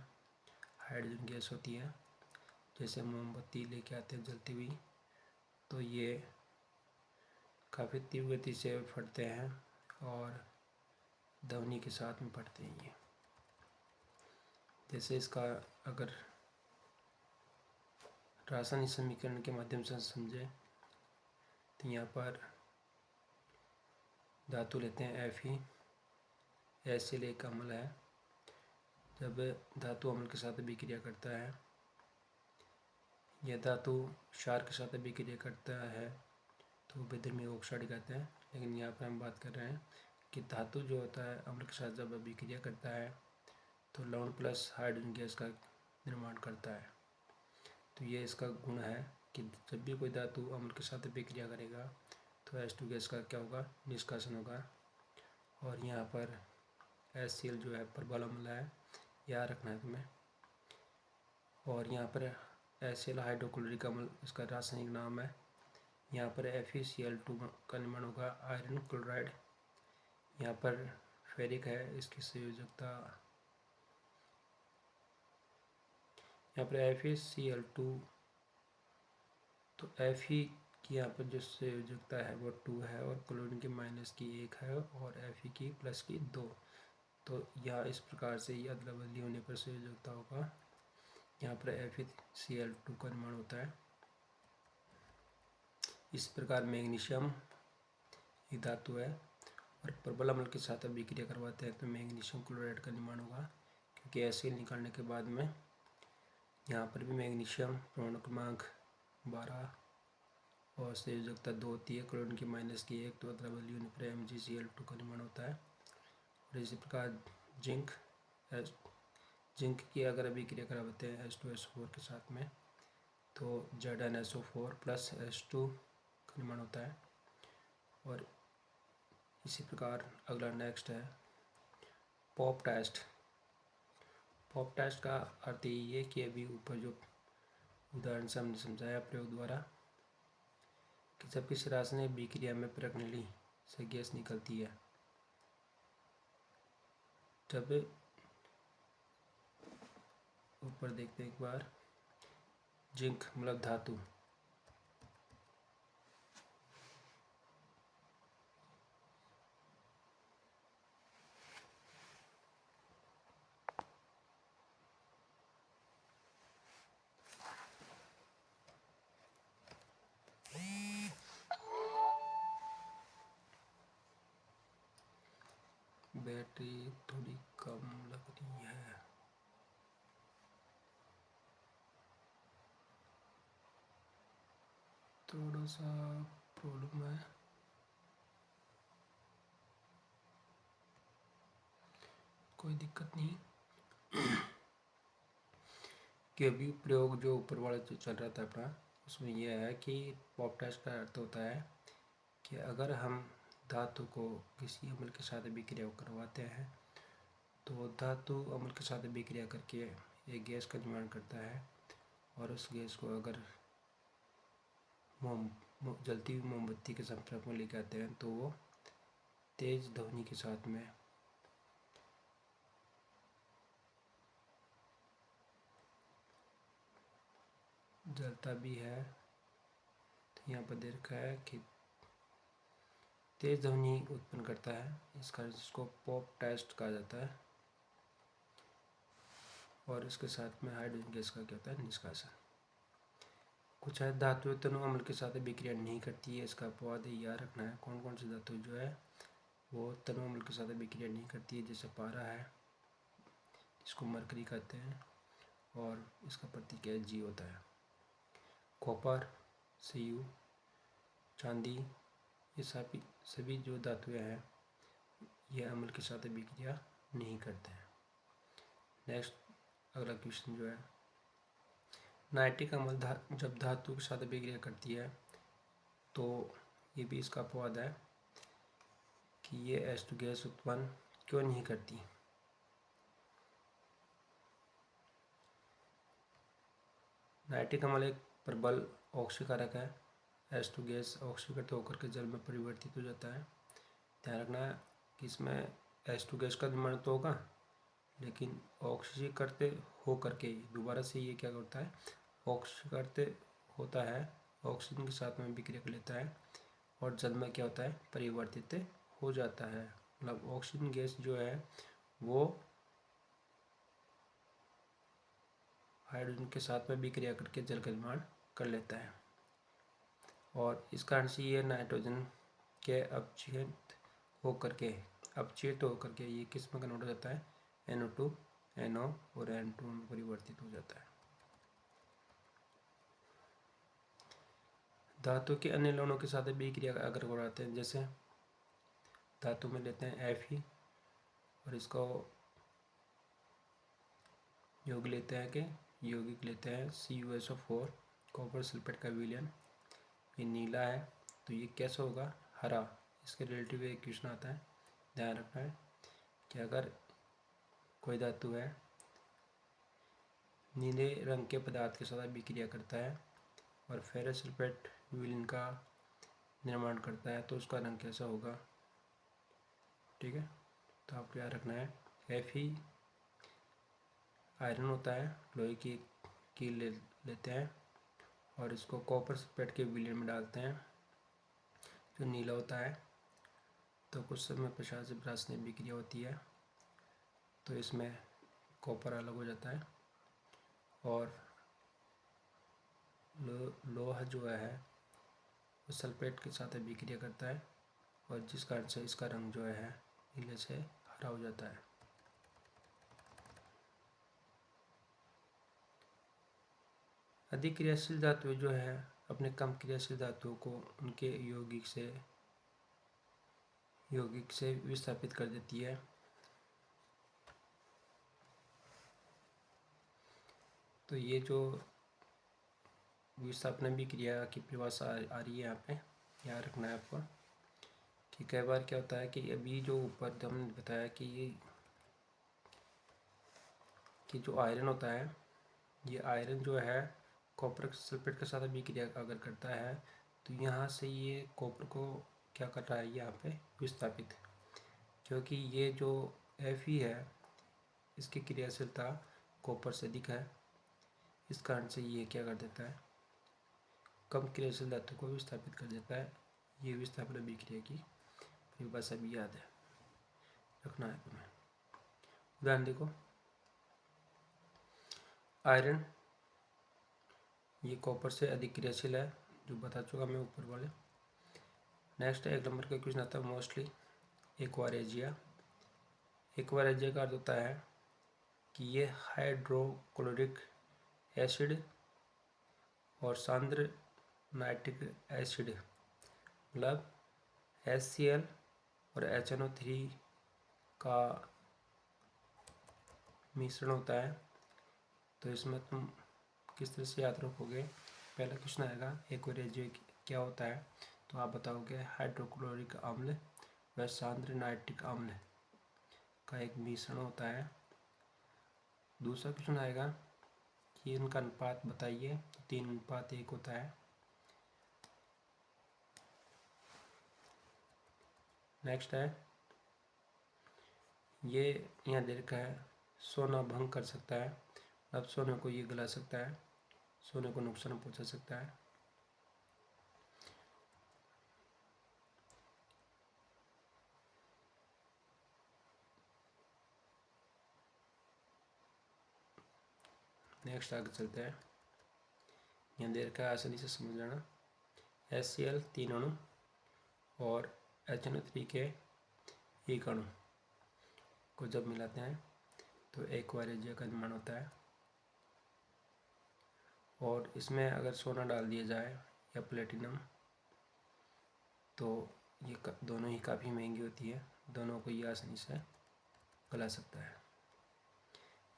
A: हाइड्रोजन गैस होती है, जैसे मोमबत्ती लेके आते हैं जलती हुई, तो ये काफ़ी तीव्र गति से फटते हैं और ध्वनि के साथ में फटते हैं। ये जैसे इसका अगर रासायनिक समीकरण के माध्यम से समझे तो यहाँ पर धातु लेते हैं Fe, HCl एक अम्ल है। जब धातु अम्ल के साथ अभिक्रिया करता है, यह धातु क्षार के साथ अभिक्रिया करता है तो विधर्मी ऑक्साइड कहते हैं। लेकिन यहाँ पर हम बात कर रहे हैं कि धातु जो होता है अम्ल के साथ जब अभिक्रिया करता है तो लवण प्लस हाइड्रोजन गैस का निर्माण करता है। तो ये इसका गुण है कि जब भी कोई धातु अम्ल के साथ अभिक्रिया करेगा तो H2 गैस का क्या होगा, निष्कासन होगा। और यहाँ पर HCl जो है प्रबल अम्ल है, याद रखना है तुम्हें। और यहाँ पर HCl हाइड्रोक्लोरिक अम्ल इसका रासायनिक नाम है। यहाँ पर FeCl2 का निर्माण होगा आयरन क्लोराइड। यहाँ पर फेरिक है, इसकी संयोजकता यहाँ पर FeCl2, तो Fe की यहाँ पर जो संयोजकता है वो 2 है, और क्लोरीन की माइनस की 1 है, और Fe की प्लस की 2। तो यहाँ इस प्रकार से ये अदला बदली होने पर संयोजकता होगा। यहाँ पर FeCl2 का निर्माण होता है। इस प्रकार मैग्नीशियम एक धातु है, और प्रबल अम्ल के साथ अभिक्रिया करवाते हैं तो मैग्नीशियम क्लोराइड का निर्माण होगा, क्योंकि HCl निकालने के बाद में यहाँ पर भी मैग्नीशियम परमाणु क्रमांक 12 और संयोजकता 2 होती है। क्लोरीन की -1 तो MgCl2 का निर्माण होता है। और इसी प्रकार जिंक की अगर अभिक्रिया कराते हैं H2SO4 के साथ में तो ZnSO4 प्लस H2 का निर्माण होता है। और इसी प्रकार अगला नेक्स्ट है पॉप टेस्ट। पॉप टेस्ट का अर्थ यही है कि अभी ऊपर जो उदाहरण से हमने समझाया प्रयोग द्वारा कि जब किसी रासायनिक अभिक्रिया में प्रज्ञली से गैस निकलती है, जब ऊपर देखते हैं एक बार, जिंक मतलब धातु, बैटरी थोड़ी कम लग रही है। थोड़ा सा प्रॉब्लम है, कोई दिक्कत नहीं। कि अभी प्रयोग जो ऊपर वाला जो चल रहा था अपना, उसमें यह है कि पॉप टेस्ट का अर्थ होता है कि अगर हम धातु को किसी अम्ल के साथ अभिक्रिया करवाते हैं तो धातु अम्ल के साथ अभिक्रिया करके एक गैस का निर्माण करता है। और उस गैस को अगर जलती हुई मोमबत्ती के संपर्क में लेके आते हैं तो वो तेज ध्वनि के साथ में जलता भी है। तो यहाँ पर दे रखा है कि तेज ध्वनि उत्पन्न करता है, इस कारण इसको पॉप टेस्ट कहा जाता है। और इसके साथ में हाइड्रोजन गैस का क्या होता है, निष्कासन। कुछ है धातु तनु अम्ल के साथ अभिक्रिया नहीं करती है, इसका अपवाद याद रखना है। कौन कौन सी धातु जो है वो तनु अम्ल के साथ अभिक्रिया नहीं करती है, जैसे पारा है, इसको मरकरी कहते हैं और इसका प्रतीक है G होता है। कॉपर, Cu, चांदी, ये सभी जो धातुएं हैं ये अम्ल के साथ अभिक्रिया नहीं करते हैं। नेक्स्ट अगला क्वेश्चन जो है, नाइट्रिक अम्ल जब धातु के साथ अभिक्रिया करती है तो ये भी इसका अपवाद है कि ये H2 गैस उत्पन्न क्यों नहीं करती। नाइट्रिक अम्ल एक प्रबल ऑक्सीकारक है। H2 गैस ऑक्सीकृत होकर के जल में परिवर्तित हो जाता है। ध्यान रखना है कि इसमें H2 गैस का निर्माण तो होगा, लेकिन ऑक्सीकरते हो करके दोबारा से ये क्या करता है, ऑक्सीकरते होता है, ऑक्सीजन के साथ में विक्रिया कर लेता है और जल में क्या होता है, परिवर्तित हो जाता है। मतलब ऑक्सीजन गैस जो है वो हाइड्रोजन के साथ में विक्रिया करके जल का निर्माण कर लेता है। और इस कारण से ये नाइट्रोजन के अपचयित होकर के ये किस में कन्वर्ट हो जाता है, NO2 NO और N2 में परिवर्तित हो जाता है। धातु के अन्य लवणों के साथ अभिक्रिया अगर कराते हैं, जैसे धातु में लेते हैं Fe और इसको यौगिक लेते हैं CuSO4, कॉपर सल्फेट का विलयन, ये नीला है तो ये कैसा होगा, हरा। इसके रिलेटिव एक क्वेश्चन आता है, ध्यान रखना है कि अगर कोई धातु है नीले रंग के पदार्थ के साथ अभिक्रिया करता है और फेरस सल्फेट विलयन का निर्माण करता है तो उसका रंग कैसा होगा। ठीक है, तो आपको याद रखना है Fe आयरन होता है, लोहे की कील लेते हैं और इसको कॉपर सल्फेट के विलयन में डालते हैं जो नीला होता है। तो कुछ समय पश्चात जब रासायनिक अभिक्रिया होती है तो इसमें कॉपर अलग हो जाता है और लोहा जो है वो सल्फेट के साथ अभिक्रिया करता है और जिस कारण से इसका रंग जो है नीले से हरा हो जाता है। अधिक क्रियाशील धातुएं जो है अपने कम क्रियाशील धातुओं को उनके यौगिक से विस्थापित कर देती है। तो ये जो विस्थापन भी क्रिया की परिभाषा आ रही है यहाँ पे, याद रखना है आपको कि कई बार क्या होता है कि अभी जो ऊपर हमने बताया कि जो आयरन होता है, ये आयरन जो है कॉपर सल्फेट के साथ अभिक्रिया अगर करता है तो यहाँ से ये कॉपर को क्या कर रहा है यहाँ पे विस्थापित, क्योंकि ये जो Fe है इसकी क्रियाशीलता कॉपर से अधिक है। इस कारण से ये क्या कर देता है, कम क्रियाशील धातु को विस्थापित कर देता है। ये विस्थापन अभिक्रिया की परिभाषा भी याद है रखना है तुम्हें। उदाहरण देखो, आयरन ये कॉपर से अधिक क्रियाशील है, जो बता चुका मैं ऊपर वाले। नेक्स्ट 1 नंबर का क्वेश्चन आता है मोस्टली एक्वारेजिया। एक्वारेजिया का अर्थ होता है कि ये हाइड्रोक्लोरिक एसिड और सांद्र नाइट्रिक एसिड मतलब HCl और HNO3 का मिश्रण होता है। तो इसमें तुम किस तरह से याद रखोगे, पहला क्वेश्चन आएगा एक्वारेजिया क्या होता है, तो आप बताओगे हाइड्रोक्लोरिक अम्ल व सांद्र नाइट्रिक अम्ल का एक मिश्रण होता है। दूसरा क्वेश्चन आएगा कि इनका अनुपात बताइए, 3:1 होता है। नेक्स्ट है ये यहाँ दे रखा है सोना भंग कर सकता है, अब सोने को ये गला सकता है, सोने को नुकसान पहुंचा सकता है। नेक्स्ट आगे चलते हैं, यहाँ दे रखा है आसानी से समझ लेना। HCl 3 अणु और HNO3 के 1 अणु को जब मिलाते हैं तो एक्वारेजिया का निर्माण होता है। और इसमें अगर सोना डाल दिया जाए या प्लेटिनम तो ये दोनों ही काफ़ी महंगी होती है, दोनों को ये आसानी से गला सकता है।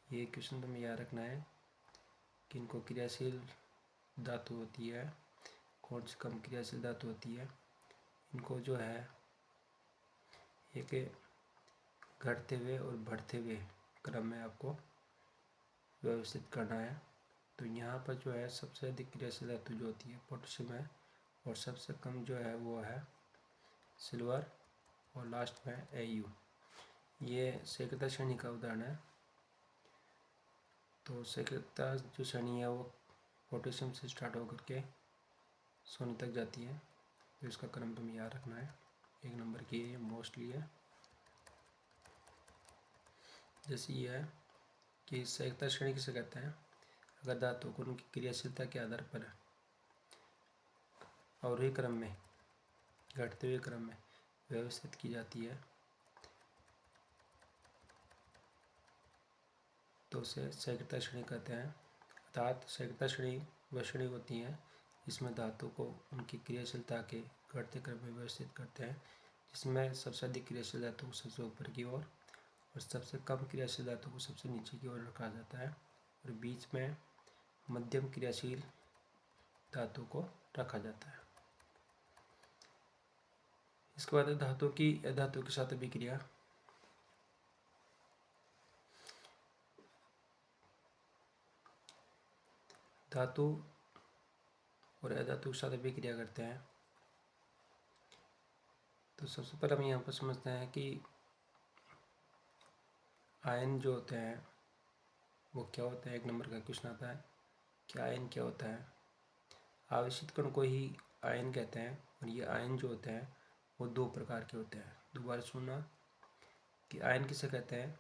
A: ये क्वेश्चन तुम्हें याद रखना है कि इनको क्रियाशील धातु होती है, कौन सी कम क्रियाशील धातु होती है, इनको जो है एक घटते हुए और बढ़ते हुए क्रम में आपको व्यवस्थित करना है। तो यहाँ पर जो है सबसे अधिक क्रियाशील धातु जो होती है पोटेशियम है, और सबसे कम जो है वो है सिल्वर, और लास्ट में Au। ये सेकता श्रेणी का उदाहरण है। तो सेकता जो श्रेणी है वो पोटेशियम से स्टार्ट होकर के सोने तक जाती है, तो इसका क्रम तुम्हें याद रखना है। 1 नंबर की ये मोस्टली है। जैसे ये है कि सेकता श्रेणी किसे कहते हैं, अगर धातु को उनकी क्रियाशीलता के आधार पर अवरोही क्रम में घटते हुए क्रम में व्यवस्थित की जाती है तो उसे सेकता श्रेणी कहते हैं। अर्थात सेकता श्रेणी वह श्रेणी होती है जिसमें धातु को उनकी क्रियाशीलता के घटते क्रम में व्यवस्थित करते हैं, जिसमें सबसे अधिक क्रियाशील धातु को सबसे ऊपर की ओर और सबसे कम क्रियाशील धातु को सबसे नीचे की ओर रखा जाता है, और बीच में मध्यम क्रियाशील धातु को रखा जाता है। इसके बाद धातु की अधातु के साथ अभिक्रिया। धातु और अधातु के साथ अभिक्रिया करते हैं तो सबसे पहले हम यहाँ पर समझते हैं कि आयन जो होते हैं वो क्या होते हैं। 1 नंबर का क्वेश्चन आता है कि आयन क्या होता है। आवेशित कण को ही आयन कहते हैं, और ये आयन जो होते हैं वो 2 प्रकार के होते हैं। दोबारा सुनना कि आयन किसे कहते हैं,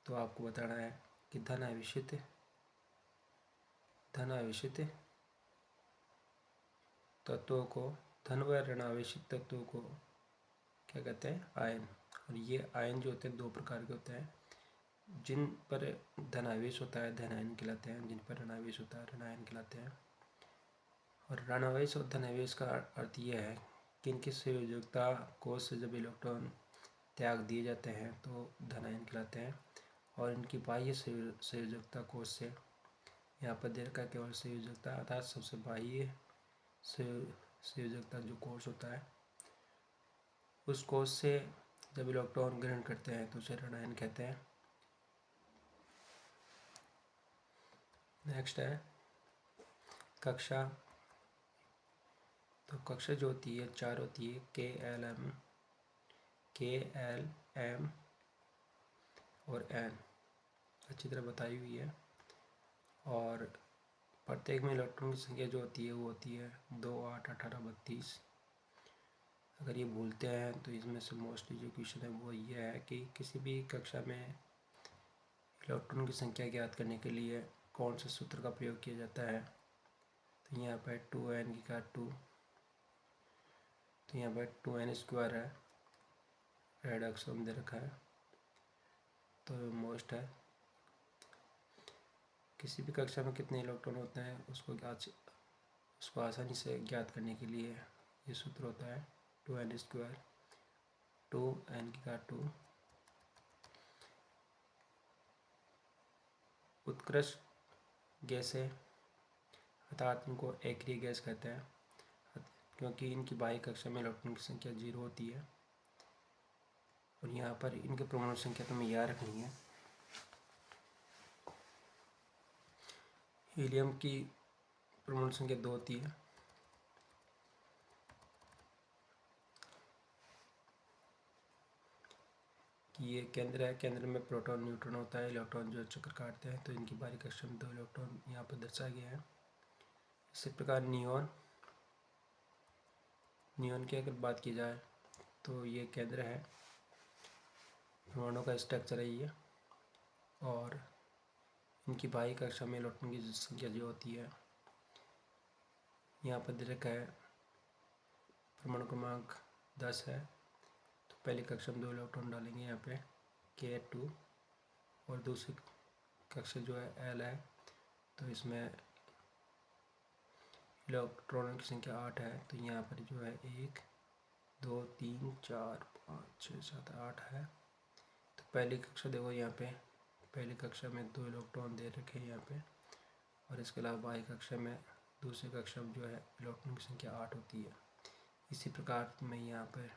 A: तो आपको बताना है कि धन आवेशित तत्वों को, धन व ऋण आवेशित तत्वों को क्या कहते हैं, आयन। और ये आयन जो होते हैं 2 प्रकार के होते हैं, जिन पर धनावेश होता है धन आयन कहलाते हैं, जिन पर ऋणावेश होता है ऋण आयन कहलाते हैं। और ऋण आवेश और धन आवेश का अर्थ यह है कि इनकी संयोजकता कोष से जब इलेक्ट्रॉन त्याग दिए जाते हैं तो धन आयन कहलाते हैं, और इनकी बाह्य संयोजकता कोष से, यहाँ पर दे रखा है केवल संयोजकता, अर्थात सबसे बाह्य संयोजकता जो कोष होता है उस कोष से जब इलेक्ट्रॉन ग्रहण करते हैं तो उसे ऋण आयन कहते हैं। नेक्स्ट है कक्षा। तो कक्षा जो होती है 4 होती है, के एल एम और एन, अच्छी तरह बताई हुई है। और प्रत्येक में इलेक्ट्रॉन की संख्या जो होती है वो होती है 2, 8, 18, 32। अगर ये भूलते हैं तो इसमें से मोस्टली जो क्वेश्चन है वो ये है कि किसी भी कक्षा में इलेक्ट्रॉन की संख्या ज्ञात करने के लिए कौन से सूत्र का प्रयोग किया जाता है। तो यहाँ पर 2n की घात 2, तो यहाँ पर 2n स्क्वायर है, रेड अक्षर में दे रखा है, तो मोस्ट है। किसी भी कक्षा में कितने इलेक्ट्रॉन होते हैं उसको आसानी से ज्ञात करने के लिए ये सूत्र होता है 2n स्क्वायर, 2n की घात 2। उत्कृष्ट गैस है, अर्थात इनको एक्रिय गैस कहते हैं, क्योंकि इनकी बाह्य कक्षा में इलेक्ट्रॉन की संख्या 0 होती है। और यहाँ पर इनके परमाणु संख्या तो हमें याद रखनी है। हीलियम की परमाणु संख्या 2 होती है। कि ये केंद्र है, केंद्र में प्रोटॉन न्यूट्रॉन होता है, इलेक्ट्रॉन जो चक्कर काटते हैं, तो इनकी बाहरी कक्षा में 2 इलेक्ट्रॉन यहाँ पर दर्शाया गया है। इसी प्रकार नियॉन की अगर बात की जाए तो ये केंद्र है, परमाणु का स्ट्रक्चर है ये, और इनकी बाह्य कक्षा में इलेक्ट्रॉन की संख्या जो होती है यहाँ पर दे रखा है, परमाणु क्रमांक 10 है। तो पहली कक्षा में 2 इलेक्ट्रॉन डालेंगे यहाँ पे K2, और दूसरी कक्षा जो है L है, तो इसमें इलेक्ट्रॉनों की संख्या 8 है। तो यहाँ पर जो है 1, 2, 3, 4, 5, 6, 7, 8 है। तो पहली कक्षा देखो, यहाँ पे पहली कक्षा में 2 इलेक्ट्रॉन दे रखे हैं यहाँ पे, और इसके अलावा बाह्य कक्षा में दूसरी कक्षा में जो है इलेक्ट्रॉन की संख्या 8 होती है। इसी प्रकार में यहाँ पे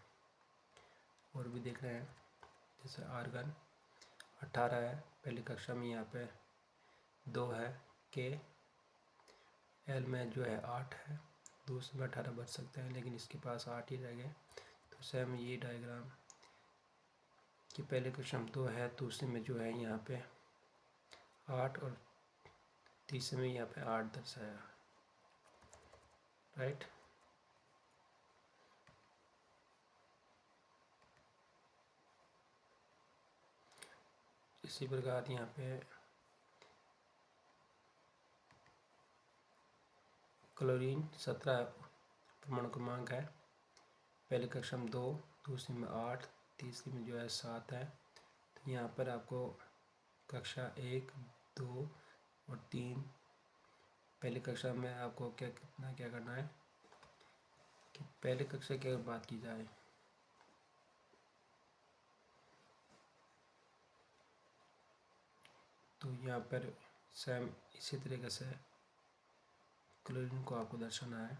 A: और भी देख रहे हैं, जैसे आर्गन 18 है, पहली कक्षा में यहाँ पे 2 है, के एल में जो है 8 है, दूसरे में 18 बच सकते हैं, लेकिन इसके पास 8 ही रह गए। तो सेम ये डायग्राम कि पहले कक्षा में 2 है, दूसरे में जो है यहाँ पे 8, और तीसरे में यहाँ पे 8 दर्शाया, राइट। इसी प्रकार यहाँ पे क्लोरीन 17 परमाणु क्रमांक है, पहली कक्षा में 2, दूसरी में 8, तीसरी में जो है 7 है। तो यहाँ पर आपको कक्षा 1, 2 और 3, पहली कक्षा में आपको क्या करना है कि पहली कक्षा की अगर बात की जाए तो यहाँ पर सेम इसी तरीके से क्लोरीन को आपको दर्शाना है।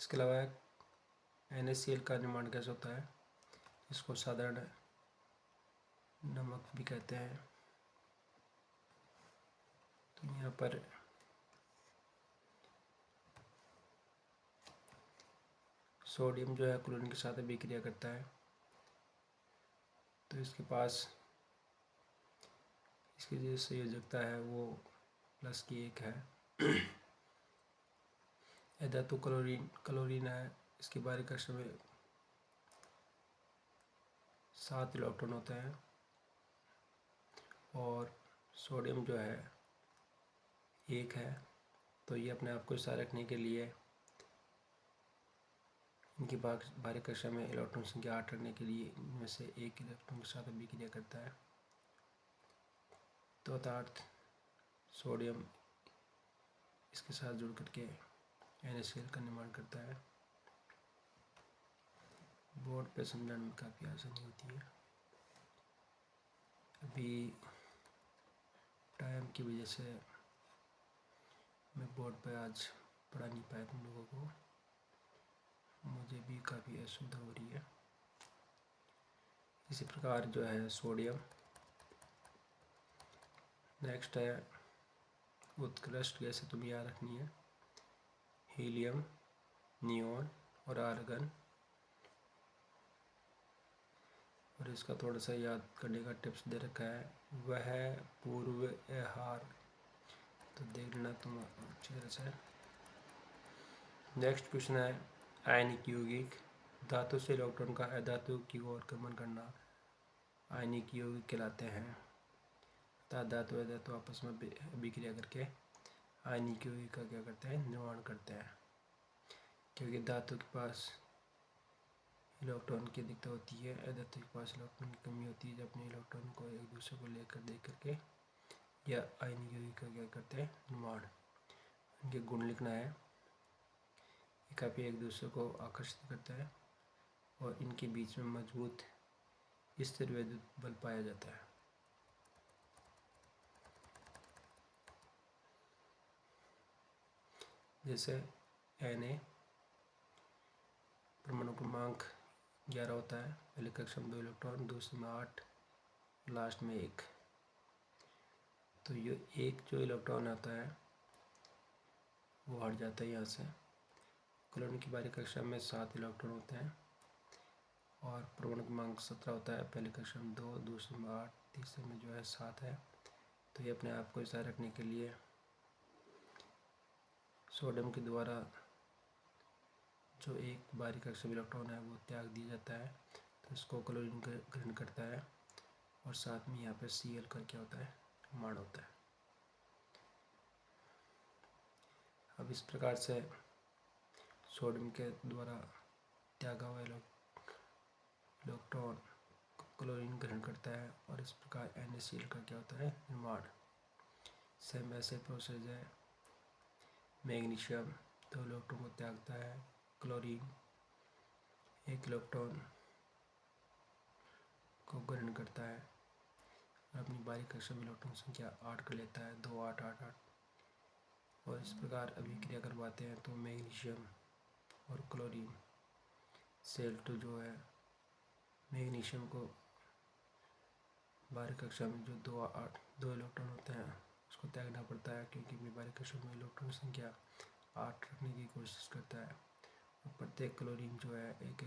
A: इसके अलावा NaCl का निर्माण कैसे होता है, इसको साधारण नमक भी कहते हैं। तो यहाँ पर सोडियम जो है क्लोरीन के साथ अभिक्रिया करता है, तो इसके पास इसकी जो संयोजकता है वो +1 है। धातु क्लोरीन है, इसकी बाहरी कक्षा में 7 इलेक्ट्रॉन होते हैं, और सोडियम जो है 1 है। तो ये अपने आप को साथ रखने के लिए इनकी बाहरी कक्षा में इलेक्ट्रॉन संख्या 8 रखने के लिए इनमें से एक इलेक्ट्रॉन के साथ अभिक्रिया करता है। तो अर्थात सोडियम इसके साथ जुड़ करके NaCl का निर्माण करता है। बोर्ड पे समझाने में काफ़ी आसानी होती है। अभी टाइम की वजह से मैं बोर्ड पे आज पढ़ा नहीं पाया तुम लोगों को, मुझे भी काफ़ी असुविधा हो रही है। इसी प्रकार जो है सोडियम, नेक्स्ट है उत्कृष्ट गैसें तुम्हें याद रखनी है, हीलियम, नियॉन और आर्गन। और इसका थोड़ा सा याद करने का टिप्स दे रखा है, वह पूर्व आहार, तो देख लेना तुम अच्छी तरह से। नेक्स्ट क्वेश्चन है आयनिक यौगिक, धातु से इलेक्ट्रॉन का अधातु की ओर गमन करना आयनिक यौगिक कहलाते हैं। अर्थात धातु अधातु आपस में अभिक्रिया करके आयनिक यौगिक का क्या करते हैं, निर्माण करते हैं। क्योंकि धातु के पास इलेक्ट्रॉन की अधिकता होती है, अधातु के पास इलेक्ट्रॉन की कमी होती है। जब अपने इलेक्ट्रॉन को एक दूसरे को लेकर देख करके या आयनिक यौगिक का क्या करते हैं, निर्माण। इनके गुण लिखना है, ये काफ़ी एक दूसरे को आकर्षित करता है और इनके बीच में मजबूत स्थिर विद्युत बल पाया जाता है। जैसे Na परमाणु क्रमांक 11 होता है, पहले कक्षा में 2 इलेक्ट्रॉन, दूसरे में 8, लास्ट में 1। तो ये एक जो इलेक्ट्रॉन आता है वो हट जाता है यहाँ से। क्लोरीन की बारी कक्षा में 7 इलेक्ट्रॉन होते हैं और परमाणु क्रमांक 17 होता है, पहले कक्षा में 2, दूसरे में 8, तीसरे में जो है 7 है। तो ये अपने आप को ऐसा रखने के लिए सोडियम के द्वारा जो एक बारी कक्षा में इलेक्ट्रॉन है वो त्याग दिया जाता है, तो इसको क्लोरीन ग्रहण करता है और साथ में यहाँ पे Cl का क्या होता है, मान होता है। अब इस प्रकार से सोडियम के द्वारा त्यागा हुआ इलेक्ट्रॉन क्लोरीन ग्रहण करता है और इस प्रकार NaCl का क्या होता है, निर्माण। सेम ऐसे प्रोसेस है, मैग्नीशियम 2 इलेक्ट्रॉन को त्यागता है, क्लोरीन 1 इलेक्ट्रॉन को ग्रहण करता है और अपनी बारी कक्षा में इलेक्ट्रॉन संख्या 8 कर लेता है, 2 8 8 8। और इस प्रकार अभिक्रिया करवाते हैं तो मैग्नीशियम और क्लोरीन Cl2 जो है मैग्नीशियम को बारी कक्षा में जो 2 इलेक्ट्रॉन होते हैं उसको त्यागना पड़ता है, क्योंकि अपनी बारी कक्षा में इलेक्ट्रॉन संख्या 8 रखने की कोशिश करता है। और प्रत्येक क्लोरीन जो है एक